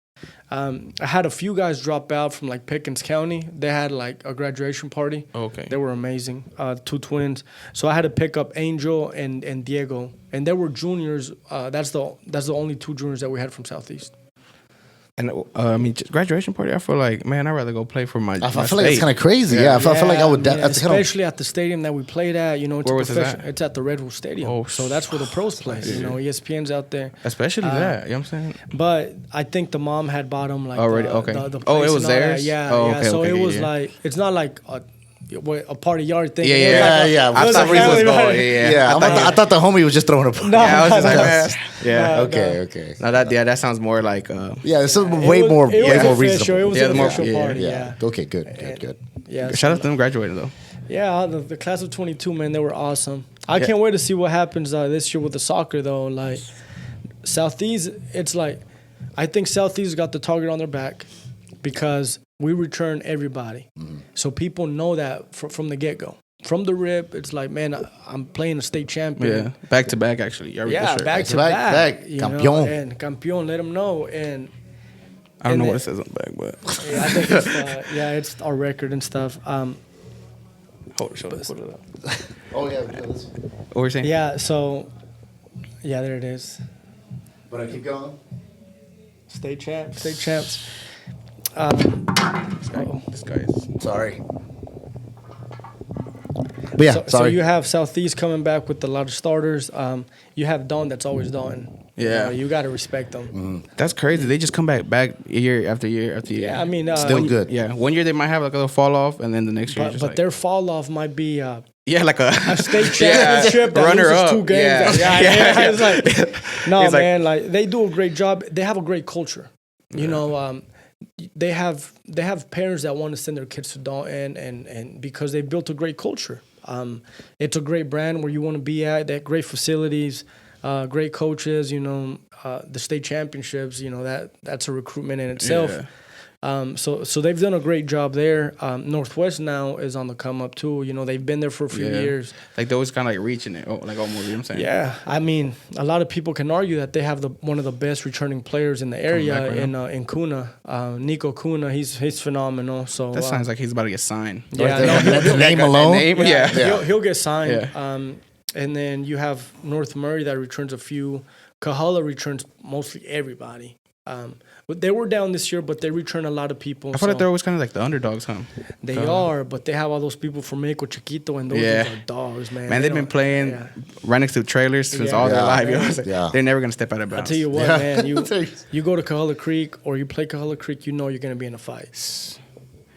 I had a few guys drop out from like Pickens County. They had like a graduation party. Okay. They were amazing. 2 twins. So I had to pick up Angel and Diego, and they were juniors. That's the only 2 juniors that we had from Southeast. And I mean, graduation party. I feel like, man, I'd rather go play for my. I feel like it's kind of crazy. Yeah, I feel like I would. Especially at the stadium that we played at. You know, it's Where was it at? It's at the Redwood Stadium. Oh, so that's where the pros play. You know, ESPN's out there. Especially that. You know what I'm saying? But I think the mom had bought them like Already? the, Okay. the Oh, place it was and all that. theirs? Yeah, Oh, yeah. okay, So okay, it was yeah. like it's not like a party yard thing. Yeah, It was yeah. like Yeah. I was thought a Reese was family going. party. Yeah. I thought the homie was just throwing a party. No, Yeah, I was just like, no. man. Yeah. No. Okay. No, that sounds more like. Yeah, it's way It more was more official. reasonable. It was Yeah, an the more- official yeah, party. Yeah. Yeah. Okay. Good. Yeah. Shout out to them graduating though. Yeah, the class of 22, man, they were awesome. I can't wait to see what happens this year with the soccer, though. Like, Southeast, it's like, I think Southeast got the target on their back because we return everybody. So people know that from the get-go. from the rip, it's like, man, I'm playing a state champion. Yeah, back to back actually. Back to back. Campeón. And campeón, let them know. And I don't know what it says on the back, but yeah, I think it's it's our record and stuff. hold it, put it up. Oh yeah. What were you saying? Yeah, so there it is. But I keep going. State champs. This guy is. Sorry. But yeah, So sorry. you have Southeast coming back with a lot of starters. You have Don that's always Don. Yeah. You got to respect them. That's crazy. They just come back year after year after year. Yeah, I mean, Still good. Yeah, 1 year they might have like a little fall off, and then the next year, but, just but like, their fall off might be like a state championship that runner loses up. 2 games. Yeah. It's like, no, It's like- man, like they do a great job. They have a great culture. You know, they have parents that want to send their kids to Dalton, and because they built a great culture. It's a great brand where you want to be at. They have great facilities, great coaches. You know, the state championships. You know that's a recruitment in itself. Yeah. So they've done a great job there. Northwest now is on the come up too. You know, they've been there for a few years. Like they always kind of like reaching it, like almost. You know what I'm saying? Yeah, I mean, a lot of people can argue that they have one of the best returning players in the area in Kuna. Nico Kuna, he's phenomenal. So That sounds like he's about to get signed. yeah, The name alone. Yeah. He'll get signed. Yeah. And then you have North Murray that returns a few. Kahala returns mostly everybody. But they were down this year, but they return a lot of people. I feel like they're always kind of like the underdogs, huh? They are, but they have all those people from Mexico Chiquito, and those dudes are dogs, man. Man, they've been playing right next to trailers since all their life. You know what I'm saying? Yeah. They're never gonna step out of bounds. I'll tell you what, man. You go to Kahala Creek or you play Kahala Creek, you know you're gonna be in a fight.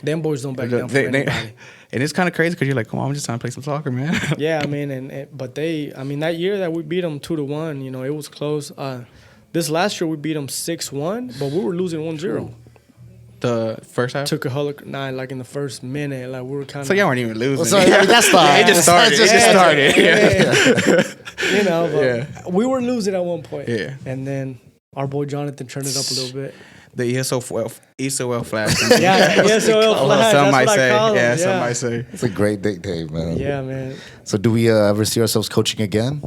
Them boys don't back down for anybody. And it's kind of crazy because you're like, come on, I'm just trying to play some soccer, man. Yeah, I mean, but that year that we beat them 2-1, you know, it was close. This last year we beat them 6-1, but we were losing 1-0. The first half? Took a Kahala, like in the first minute, like we were kind of. So y'all weren't even losing. So that's not. It just started. Yeah. You know, but we were losing at one point. Yeah. And then our boy Jonathan turned it up a little bit. The ESOL flash. Yeah, ESOL flash. Some That's might what say. I call Yeah, them. some might say. It's a great nickname, man. Yeah, man. So do we ever see ourselves coaching again?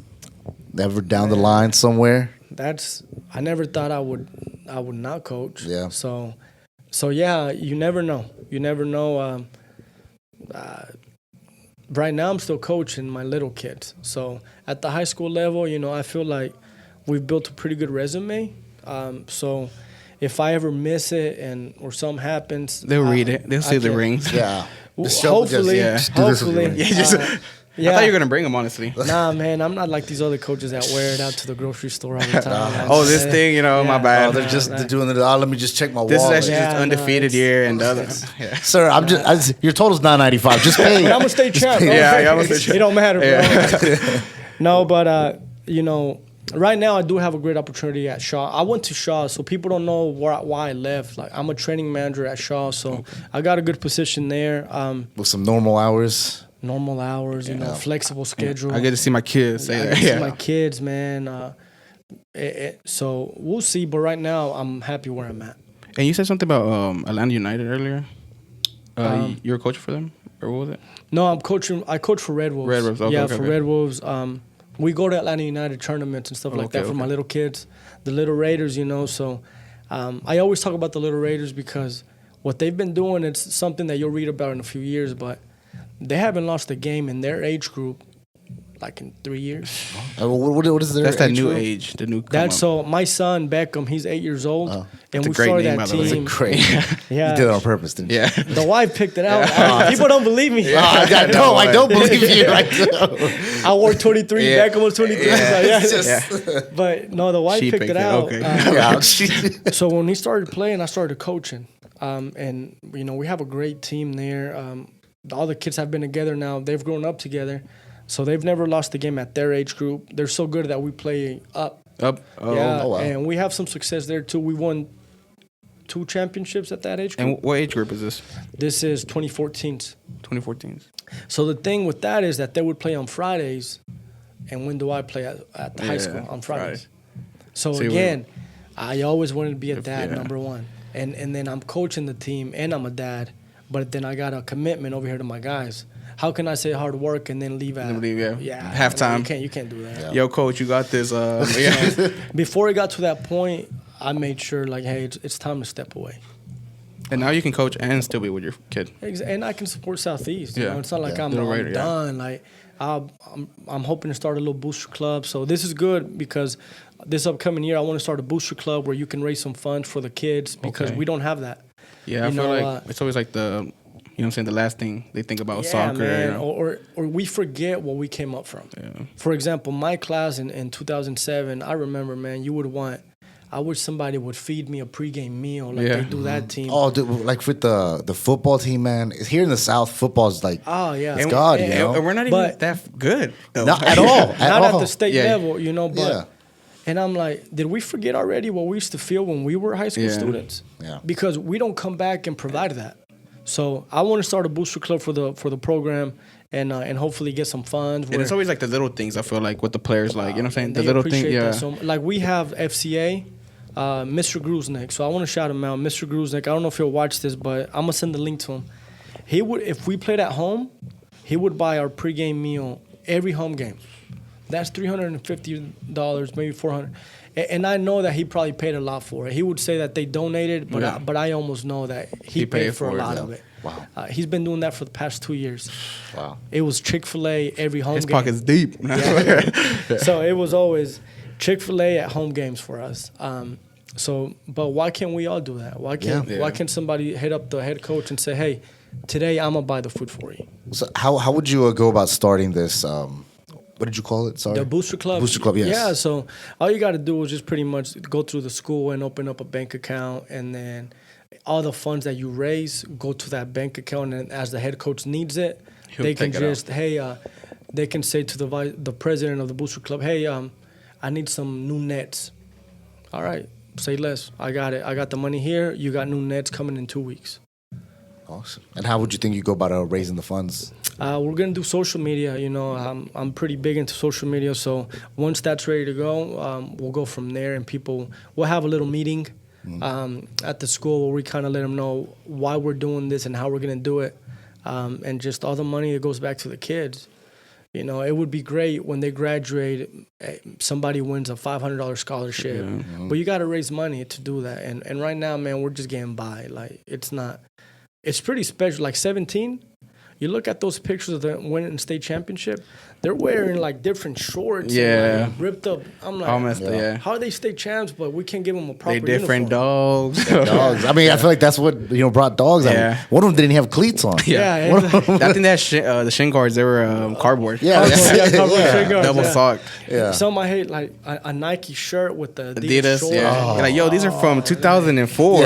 Ever down the line somewhere? I never thought I would not coach. Yeah. So yeah, you never know. You never know. Right now I'm still coaching my little kids. So at the high school level, you know, I feel like we've built a pretty good resume. So if I ever miss it or something happens, They'll read it. They'll see the rings. Yeah. Hopefully. Yeah. Hopefully. I thought you were gonna bring them, honestly. Nah, man, I'm not like these other coaches that wear it out to the grocery store all the time. Oh, this thing, you know, my bad. Oh, they're doing it. Let me just check my This is wallet. actually just undefeated year and the other. Yeah. Sir, your total's $9.95. Just pay. I'm a state champ. Bro. Yeah, I'm a state champ. It don't matter, bro. Yeah. No, but you know, right now I do have a great opportunity at Shaw. I went to Shaw, so people don't know why I left. Like I'm a training manager at Shaw, so I got a good position there. With some normal hours. Normal hours, you know, flexible schedule. I get to see my kids. I get to see my kids, man. So we'll see. But right now, I'm happy where I'm at. And you said something about Atlanta United earlier. You're a coach for them, or what was it? No, I coach for Red Wolves. Red Wolves, okay, yeah, okay, for okay. Red Wolves. We go to Atlanta United tournaments and stuff like that for my little kids, the Little Raiders, you know. So I always talk about the Little Raiders because what they've been doing, it's something that you'll read about in a few years, but they haven't lost a game in their age group like in 3 years. What is their That's that age new group? age, the new. So my son Beckham, he's 8 years old, and That's a we great started name, that by the way. team. Great. Yeah, You did it on purpose, didn't you? Yeah. the wife picked it out. People don't believe me. I don't believe you. I wore 23. Yeah. Beckham was 23. Yeah. So, yeah. But no, the wife She picked it picked it, out. okay. So when he started playing, I started coaching. And, you know, we have a great team there. All the kids have been together now. They've grown up together. So they've never lost a game at their age group. They're so good that we play up. Oh, Yeah, wow. and we have some success there, too. We won 2 championships at that age group. And what age group is this? This is 2014's. 2014. So the thing with that is that they would play on Fridays. And when do I play at the high school? On Fridays. So See, again, I always wanted to be a dad, yeah. number one. And then I'm coaching the team and I'm a dad. But then I got a commitment over here to my guys. how can I say hard work and then leave at halftime? You can't do that. Yeah. Yo, coach, you got this. Before it got to that point, I made sure like, hey, it's time to step away. And now you can coach and still be with your kid. And I can support Southeast. You Yeah. know, it's not like I'm Raider, done. Like I'm hoping to start a little booster club. So this is good because this upcoming year I want to start a booster club where you can raise some funds for the kids because we don't have that. Yeah, I feel like it's always like the, you know what I'm saying, the last thing they think about soccer. Man. You know? Or we forget what we came up from. Yeah. For example, my class in 2007, I remember, man, I wish somebody would feed me a pregame meal like they do that team. Oh, dude, like with the football team, man. Here in the South, football is like, it's God, and, you know. and we're not even that good. Though. Not at all. Not at the state level, you know. But Yeah. and I'm like, did we forget already what we used to feel when we were high school students? Yeah. Because we don't come back and provide that. So I want to start a booster club for the program. And hopefully get some funds. And it's always like the little things I feel like with the players, like, you know what I'm saying? The They little thing, appreciate yeah. that so, like we have FCA, Mr. Gruznik. So I want to shout him out. Mr. Gruznik, I don't know if he'll watch this, but I'm going to send the link to him. He would, if we played at home, he would buy our pregame meal every home game. That's $350, maybe $400. And I know that he probably paid a lot for it. He would say that they donated, but I almost know that he paid for a lot of it. Wow. He's been doing that for the past 2 years. Wow. It was Chick-fil-A every home His game. pocket's deep. So it was always Chick-fil-A at home games for us. But why can't we all do that? Why can't somebody hit up the head coach and say, hey, today I'm going to buy the food for you? So how would you go about starting this? What did you call it? Sorry. The Booster Club. Booster Club, yes. Yeah, so all you got to do is just pretty much go through the school and open up a bank account, and then all the funds that you raise go to that bank account, and as the head coach needs it, they can just, they can say to the president of the Booster Club, hey, I need some new nets. All right, say less. I got it. I got the money here. You got new nets coming in 2 weeks. Awesome. And how would you think you go about raising the funds? We're gonna do social media. You know, I'm pretty big into social media. So once that's ready to go, we'll go from there, and we'll have a little meeting at the school where we kind of let them know why we're doing this and how we're gonna do it, and just all the money that goes back to the kids. You know, it would be great when they graduate, somebody wins a $500 scholarship, but you got to raise money to do that. And right now, man, we're just getting by. Like it's pretty special. Like 17. You look at those pictures of them winning state championship, they're wearing like different shorts, and, like, ripped up. I'm like, how are they state champs, but we can't give them a proper They different uniform? dogs. Dogs. I mean, I feel like that's what brought dogs. I mean, one of them didn't have cleats on. I think that the shin guards, they were cardboard. Double socked. Yeah. Some I hate, like a Nike shirt with the Adidas. shorts. You're like, yo, these are from 2004.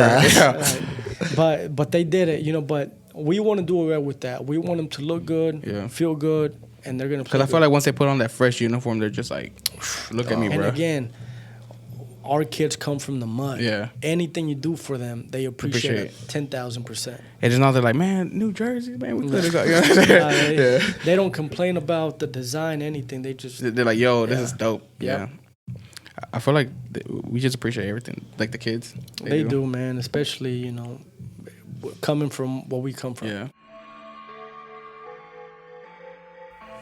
But they did it, But we want to do away with that. We want them to look good, feel good, and they're gonna. Because I feel like once they put on that fresh uniform, they're just like, look at me, bro. And again, our kids come from the mud. Yeah. Anything you do for them, they appreciate it 10,000%. And just now they're like, man, New Jersey, man, we could have got. You know what I'm saying? They don't complain about the design, anything. They just. They're like, yo, this is dope. Yeah. I feel like we just appreciate everything, like the kids. They do, man. Especially, coming from where we come from. Yeah.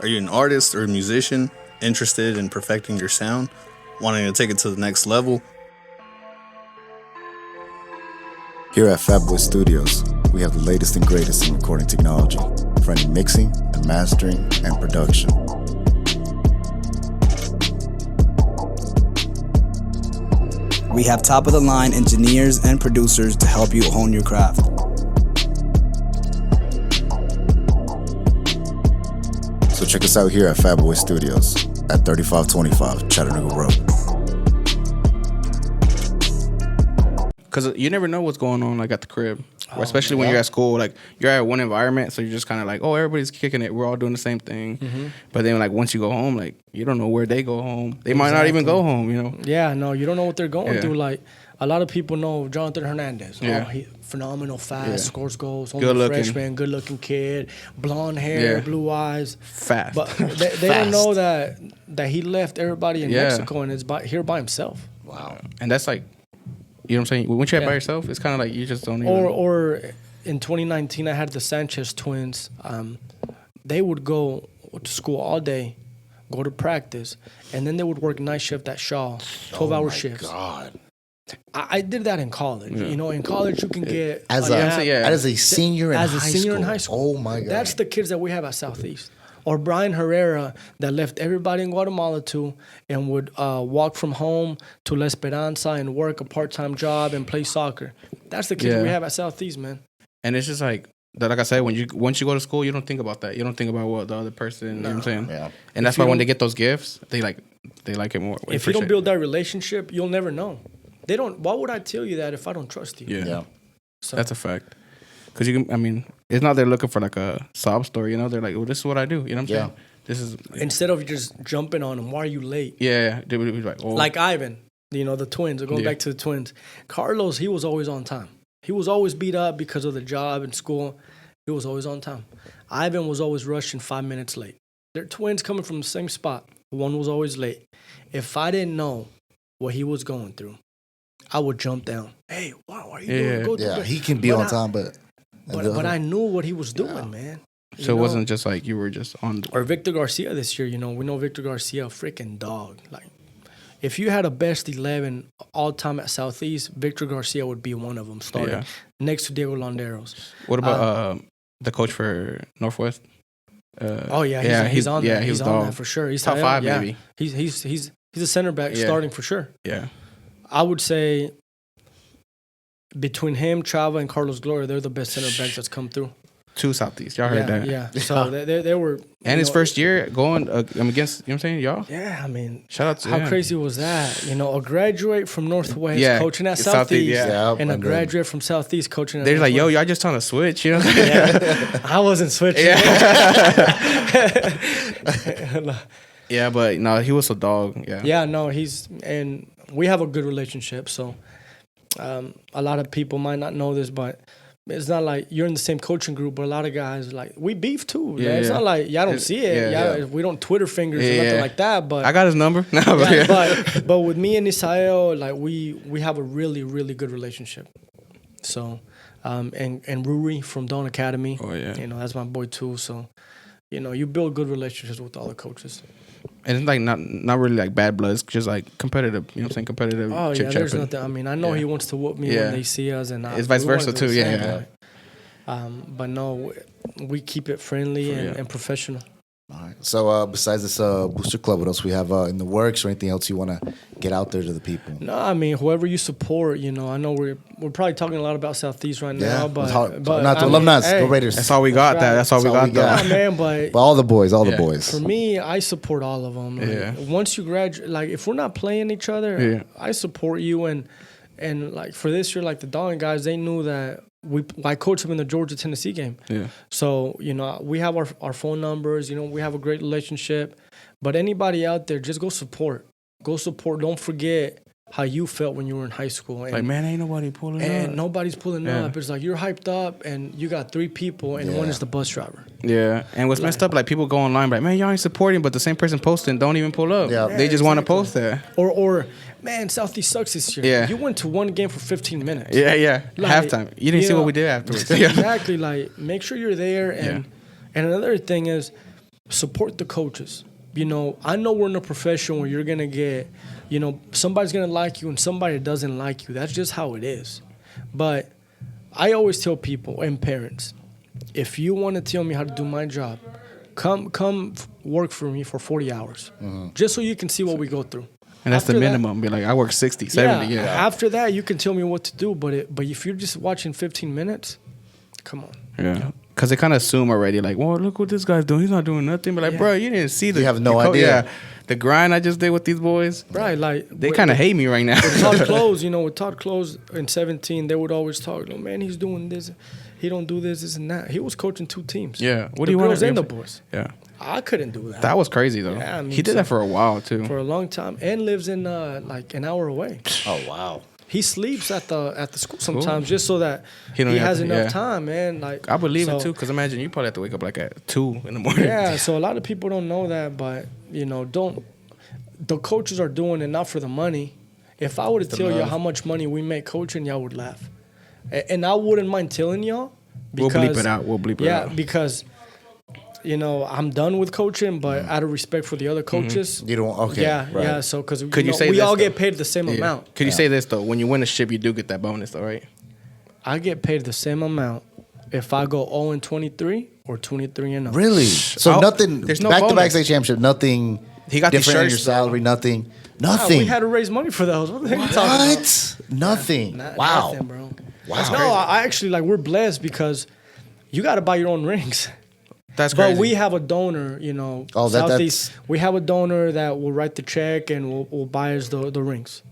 Are you an artist or a musician interested in perfecting your sound, wanting to take it to the next level? Here at Fatboy Studios, we have the latest and greatest in recording technology for any mixing and mastering and production. We have top-of-the-line engineers and producers to help you hone your craft. So check us out here at Fatboy Studios at 3525 Chattanooga Road. Because you never know what's going on, like, at the crib. Especially when you're at school. Like, you're at one environment, so you're just kind of like, oh, everybody's kicking it. We're all doing the same thing. Mm-hmm. But then, like, once you go home, like, you don't know where they go home. They might not even go home, Yeah, no, you don't know what they're going through. Like, a lot of people know Jonathan Hernandez. Yeah. Oh, he phenomenal, fast, scores goals, Good only looking. freshman, good-looking kid, blonde hair, blue eyes. Fast. But they don't know that he left everybody in Mexico and is here by himself. Wow. And that's like, you know what I'm saying? Once you're by yourself, it's kind of like you just don't even... Or in 2019, I had the Sanchez twins. they would go to school all day, go to practice, and then they would work night shift at Shaw, 12-hour shifts. God. I did that in college. Yeah. You know, in college you can get As a senior in high school. Oh my God. That's the kids that we have at Southeast. Or Brian Herrera that left everybody in Guatemala and would walk from home to La Esperanza and work a part-time job and play soccer. That's the kids we have at Southeast, man. And it's just like I said, once you go to school, you don't think about that. You don't think about what the other person. You know what I'm saying? Yeah. And that's why when they get those gifts, they like it more. If you don't build that relationship, you'll never know. They don't. Why would I tell you that if I don't trust you? Yeah. So, That's a fact. Because it's not they're looking for like a sob story. You know, they're like, well, this is what I do. You know what I'm saying? This is instead of just jumping on them. Why are you late? Yeah, they would be like, oh. Like Ivan, the twins. Going back to the twins. Carlos, he was always on time. He was always beat up because of the job and school. He was always on time. Ivan was always rushing 5 minutes late. They're twins coming from the same spot. One was always late. If I didn't know what he was going through, I would jump down. Hey, wow, what are you doing? Go yeah, he can be on time, but I knew what he was doing, man. So it wasn't just like you were just on. Or Victor Garcia this year, we know Victor Garcia, a freaking dog. Like, if you had a best 11 all time at Southeast, Victor Garcia would be one of them starting next to Diego Londeros. What about the coach for Northwest? He's on that. He's on that for sure. He's top 5 maybe. He's a center back starting for sure. Yeah. I would say between him, Chava, and Carlos Gloria, they're the best center backs that's come through. 2 Southeast. Y'all heard that. Yeah. So they were. And his first year going against, you know what I'm saying, y'all? Yeah, I mean. Shout out to how crazy was that? A graduate from Northwest coaching at Southeast. And a graduate from Southeast coaching at They're like, Northwest. yo, y'all just trying to switch, you know? I wasn't switching. Yeah, but no, he was a dog. Yeah. Yeah, no, and we have a good relationship. So a lot of people might not know this, but it's not like you're in the same coaching group, but a lot of guys, like, we beef too. Yeah, it's not like y'all don't see it. We don't Twitter fingers or nothing like that. But I got his number. but with me and Isael, like, we have a really, really good relationship. So, and Ruri from Dawn Academy. Oh, yeah. That's my boy too. So, you build good relationships with all the coaches. And it's like not really like bad blood. It's just like competitive. You know what I'm saying? Competitive. Oh yeah, there's nothing. I mean, I know he wants to whoop me when they see us, and it's vice versa too. Yeah. But no, we keep it friendly and professional. All right. So besides this Booster Club, what else we have in the works, or anything else you want to get out there to the people? No, I mean, whoever you support, I know we're probably talking a lot about Southeast right now, but not the alumni, the Raiders. That's all we got. That's all we got. Yeah, man, but all the boys, the boys. For me, I support all of them. Like, once you graduate, like, if we're not playing each other, I support you, and like, for this year, like, the Dalton guys, they knew that. I coached them in the Georgia-Tennessee game. Yeah. So, we have our phone numbers. We have a great relationship. But anybody out there, just go support. Go support. Don't forget how you felt when you were in high school. And, like, man, ain't nobody pulling up. And nobody's pulling up. It's like you're hyped up, and you got 3 people, and one is the bus driver. Yeah. And what's messed up, like, people go online, like, man, y'all ain't supporting, but the same person posting don't even pull up. Yeah. They just want to post that. Or man, Southeast sucks this year. Yeah. You went to one game for 15 minutes. Yeah. Like, halftime. You didn't see what we did afterwards. Exactly. Like, make sure you're there. And another thing is support the coaches. I know we're in a profession where you're going to get, somebody's going to like you and somebody doesn't like you. That's just how it is. But I always tell people and parents, if you want to tell me how to do my job, come work for me for 40 hours. Mm-hmm. Just so you can see what we go through. And that's the minimum. Be like, I work 60, 70. Yeah. After that, you can tell me what to do. But if you're just watching 15 minutes, come on. Yeah. Because they kind of assume already, like, well, look what this guy's doing. He's not doing nothing. But, like, bro, you didn't see the... You have no idea. Yeah. The grind I just did with these boys. Right, like... They kind of hate me right now. With Todd Close, with Todd Close in 17, they would always talk, man, he's doing this. He don't do this and that. He was coaching 2 teams. Yeah. What do you want to do? The girls and the boys. Yeah. I couldn't do that. That was crazy, though. Yeah, he did that for a while, too. For a long time. And lives in, like, an hour away. Oh, wow. He sleeps at the school sometimes just so that he has enough time, man. Like, I believe it, too, because imagine you probably have to wake up, like, at 2 in the morning. Yeah, so a lot of people don't know that, but, the coaches are doing it not for the money. If I were to tell you how much money we make coaching, y'all would laugh. And I wouldn't mind telling y'all. We'll bleep it out. Yeah, because... I'm done with coaching, but out of respect for the other coaches, You don't. Okay. yeah, right. yeah. So because Could you say we this, all though? get paid the same amount. Could you say this though? When you win a ship, you do get that bonus, though, right? I get paid the same amount if I go 0-23 or 23-0. Really? So Oh, nothing. there's no back-to-back bonus. state championship. Nothing. He got the different in your shirts, though. salary. Nothing. Oh, Nothing. we had to raise money for those. What the heck are you talking about? What? Nothing. Not- Wow. nothing, bro. Wow. No, I actually we're blessed because you got to buy your own rings. That's crazy. But we have a donor, Oh, Southeast. We have a donor that will write the check and will buy us the rings.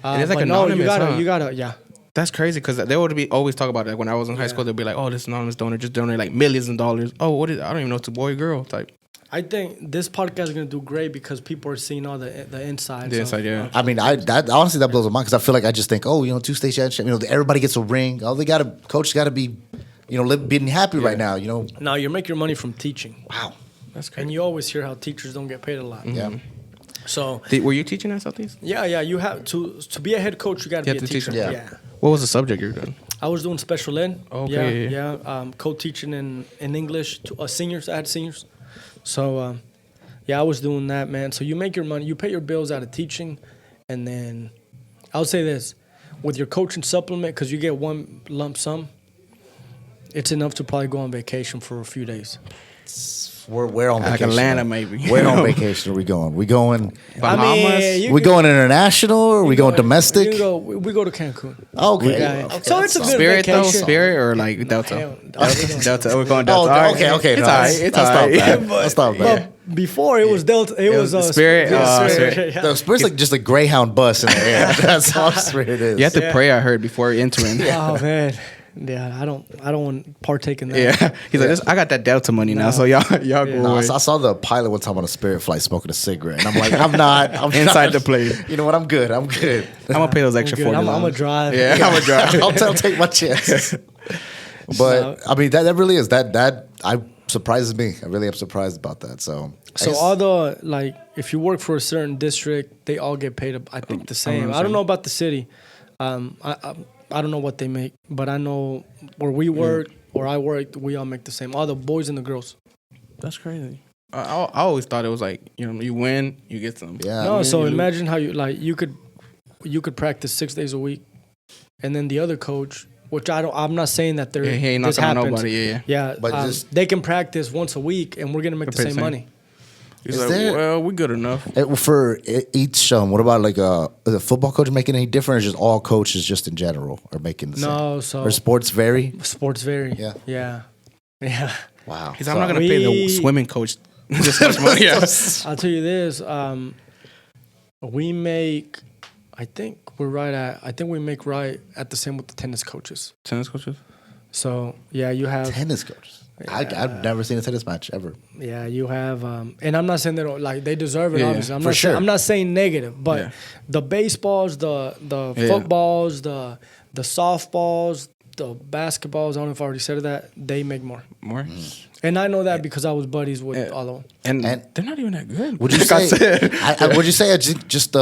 And it's like but no, anonymous, huh? you gotta, yeah. That's crazy because they would be always talk about it. Like when I was in high school, they'd be like, "Oh, this anonymous donor just donated like millions of dollars." Oh, what is? I don't even know if it's a boy or girl type. I think this podcast is gonna do great because people are seeing all the insides. The inside, yeah. I mean, that honestly that blows my mind because I feel like I just think, 2 state championship. Everybody gets a ring. Oh, coach got to be, being happy right now. Now you make your money from teaching. Wow. That's crazy. And you always hear how teachers don't get paid a lot. Yeah. So Were you teaching at Southeast? yeah, you have to be a head coach. You got to You be a have to teach teacher. them. Yeah. What was the subject you were doing? I was doing special ed. Okay. Yeah. Co-teaching in English to seniors. I had seniors. So, I was doing that, man. So you make your money, you pay your bills out of teaching, and then I'll say this: with your coaching supplement, because you get one lump sum, it's enough to probably go on vacation for a few days. We're on Like vacation. Atlanta, maybe. Where on vacation are we going? We going? Bahamas? you We can- going international or we going domestic? We go to Cancun. Okay. Yeah. Okay. So it's a good Spirit though, vacation. Spirit or like Delta? Hell, Delta. We're going Oh, Delta. All right. okay. It's no, all right. It's that's all not right. bad. That's not bad. But before it was Delta. It was Spirit. Spirit. Spirit. Yeah. The Spirit's like just a Greyhound bus in the air. That's how Spirit is. You have to Yeah. pray. I heard before entering. Oh man, yeah. I don't want to partake in that. Yeah, he's like, I got that Delta money now, so y'all go No, I away. saw the pilot one time on a Spirit flight smoking a cigarette, and I'm like, I'm Inside not. the plane. You know what? I'm good. I'm gonna pay those extra Good. $40. I'm gonna drive. Yeah, I'm gonna drive. I'll take my chances. But I mean, that really is that surprises me. I really am surprised about that. So all the if you work for a certain district, they all get paid. I think the same. I don't know about the city. I don't know what they make, but I know where we work or I worked, we all make the same. All the boys and the girls. That's crazy. I always thought it was like you win, you get some. yeah, No, so you lose. imagine how you could practice 6 days a week, and then the other coach, which I'm not saying that they're he ain't this knocking on happens. nobody. Yeah. Yeah, But just- they can practice once a week, and we're gonna make the pay the same same. money. He's Is like, there- well, we're good enough. For each what about like the football coach making any difference? Or just all coaches just in general are making the same? No, so Or sports vary? sports vary. Yeah. Yeah. Wow. He's like, I'm not gonna pay the We- swimming coach this much money. Yeah. I'll tell you this. We make. I think we make right at the same with the tennis coaches. Tennis coaches. So yeah, you have. Tennis coaches. I've never seen a tennis match ever. Yeah, you have, and I'm not saying they don't they deserve it. Yeah, Obviously, for sure. I'm not saying negative, but Yeah. the baseballs, the Yeah. footballs, the softballs, the basketballs. I don't know if I already said that. They make more, More. and I know that because I was buddies with Yeah. all of them. And, And- they're not even that good. Would you Like I say? said. Would you say just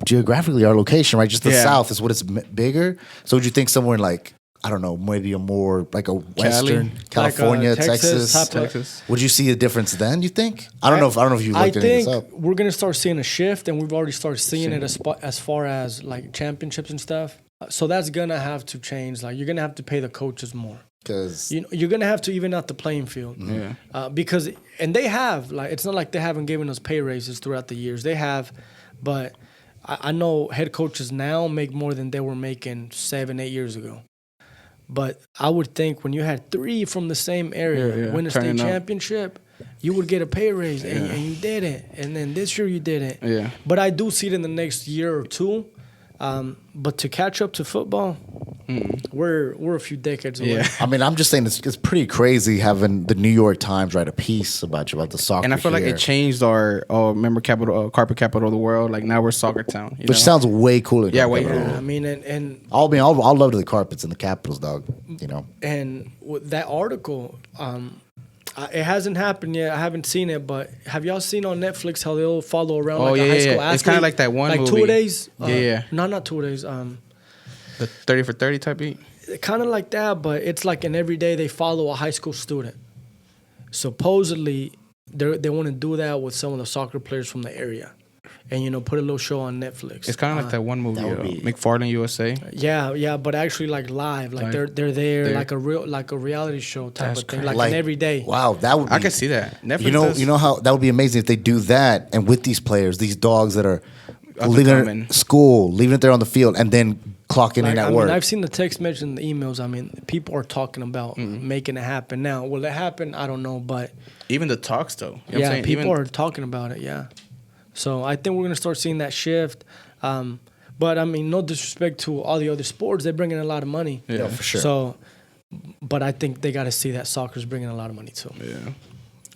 geographically our location, right? Just the Yeah. South is what it's bigger. So would you think somewhere in like I don't know, maybe a more like a Western California, Texas, Texas? type of- Texas. Would you see a difference then? You think? I don't know if you I looked any of this think up. we're gonna start seeing a shift, and we've already started seeing it as far as like championships and stuff. So that's gonna have to change. Like you're gonna have to pay the coaches more. Because You're gonna have to even out the playing field. Yeah. Because they have it's not like they haven't given us pay raises throughout the years. They have, but I know head coaches now make more than they were making 7-8 years ago. But I would think when you had 3 from the same area win a state Turning up. championship, you would get a pay raise, and you didn't. And then this year you didn't. Yeah. But I do see it in the next year or two. But to catch up to football, we're a few decades away. Yeah. I mean, I'm just saying it's pretty crazy having the New York Times write a piece about the soccer. And I feel like here, it changed our carpet capital of the world. Like now we're Soccertown. You know? which sounds way cooler. Yeah, way Yeah, I mean, and I'll love the carpets and the capitals, dog. You know. And with that article, it hasn't happened yet. I haven't seen it, but have y'all seen on Netflix how they'll follow around Oh, like a yeah, high school yeah. athlete? It's kinda like that one like movie. 2 days. Yeah. Not 2 days. The 30 for 30 type beat. Kind of like that, but it's like an everyday they follow a high school student, supposedly they want to do that with some of the soccer players from the area, and put a little show on Netflix. It's kind of like that one movie, be- McFarlane USA. Yeah, but actually like live, like they're there like a reality show type That's of thing, crazy. like an everyday. Wow, that would be, I can see that. Netflix you know how that would be amazing if they do that, and with these players, these dogs that are Up and leaving coming. school, leaving it there on the field, and then clocking in at work. I've seen the text message and the emails. I mean, people are talking about making it happen. Now, will it happen? I don't know, but Even the talks, though. You know what I'm saying? people Even- are talking about it. Yeah, so I think we're gonna start seeing that shift. But I mean, no disrespect to all the other sports, they bring in a lot of money. Yeah, for sure. So, but I think they got to see that soccer's bringing a lot of money too. Yeah.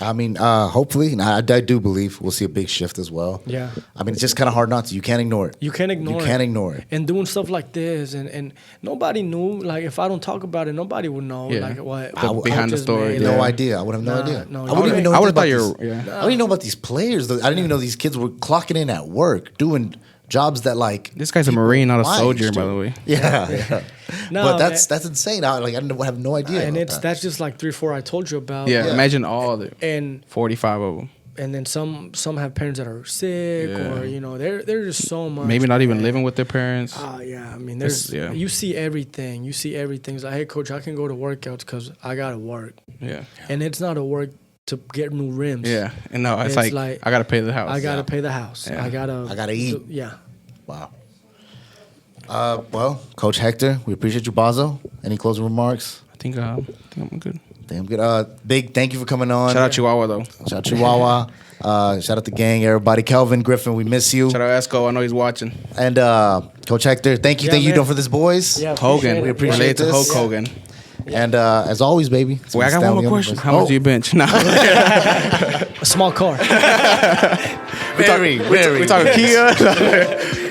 I mean, hopefully, and I do believe we'll see a big shift as well. Yeah. I mean, it's just kind of hard not to. You can't ignore it. You can't ignore it. You can't ignore it. And doing stuff like this, and nobody knew. Like, if I don't talk about it, nobody would know. Yeah. Like, what The behind the coaches story, made. yeah. No idea. I would have no Nah, idea. no, I wouldn't even know. I would anything have thought about you these- were. Yeah. I didn't even know about these players. Though. I didn't even know these kids were clocking in at work, doing jobs that like. This guy's a people Marine, not a my soldier, age by do. the way. Yeah. No, but man. that's insane. I have no idea. And about that. that's just like 3-4 I told you about. Yeah, Yeah. imagine all the And 45 of them. and then some have parents that are sick, Yeah. or they're just so much. Maybe not even man. living with their parents. Yeah, I mean, there's yeah. you see everything. You see everything. It's like, hey, coach, I can go to workouts because I gotta work, Yeah. and it's not a work to get new rims. Yeah. And no, it's, It's like, like, I got to pay the house. I gotta pay the house. Yeah. I gotta eat. Yeah. Wow. Well, Coach Hector, we appreciate you, Bazzo. Any closing remarks? I think I'm good. Damn good. Big thank you for coming on. Shout out Chihuahua, though. Shout out Chihuahua. Shout out the gang, everybody. Kelvin, Griffin, we miss you. Shout out Esco. I know he's watching. And Coach Hector, thank you Yeah, you man. doing for this, boys. Yeah. Hogan. We appreciate Related to this. Hulk Hogan. And as always, baby. it's Wait, I been got one more Stallion question. Universe. How much do you bench? No. A small car. Very. We talking Kia?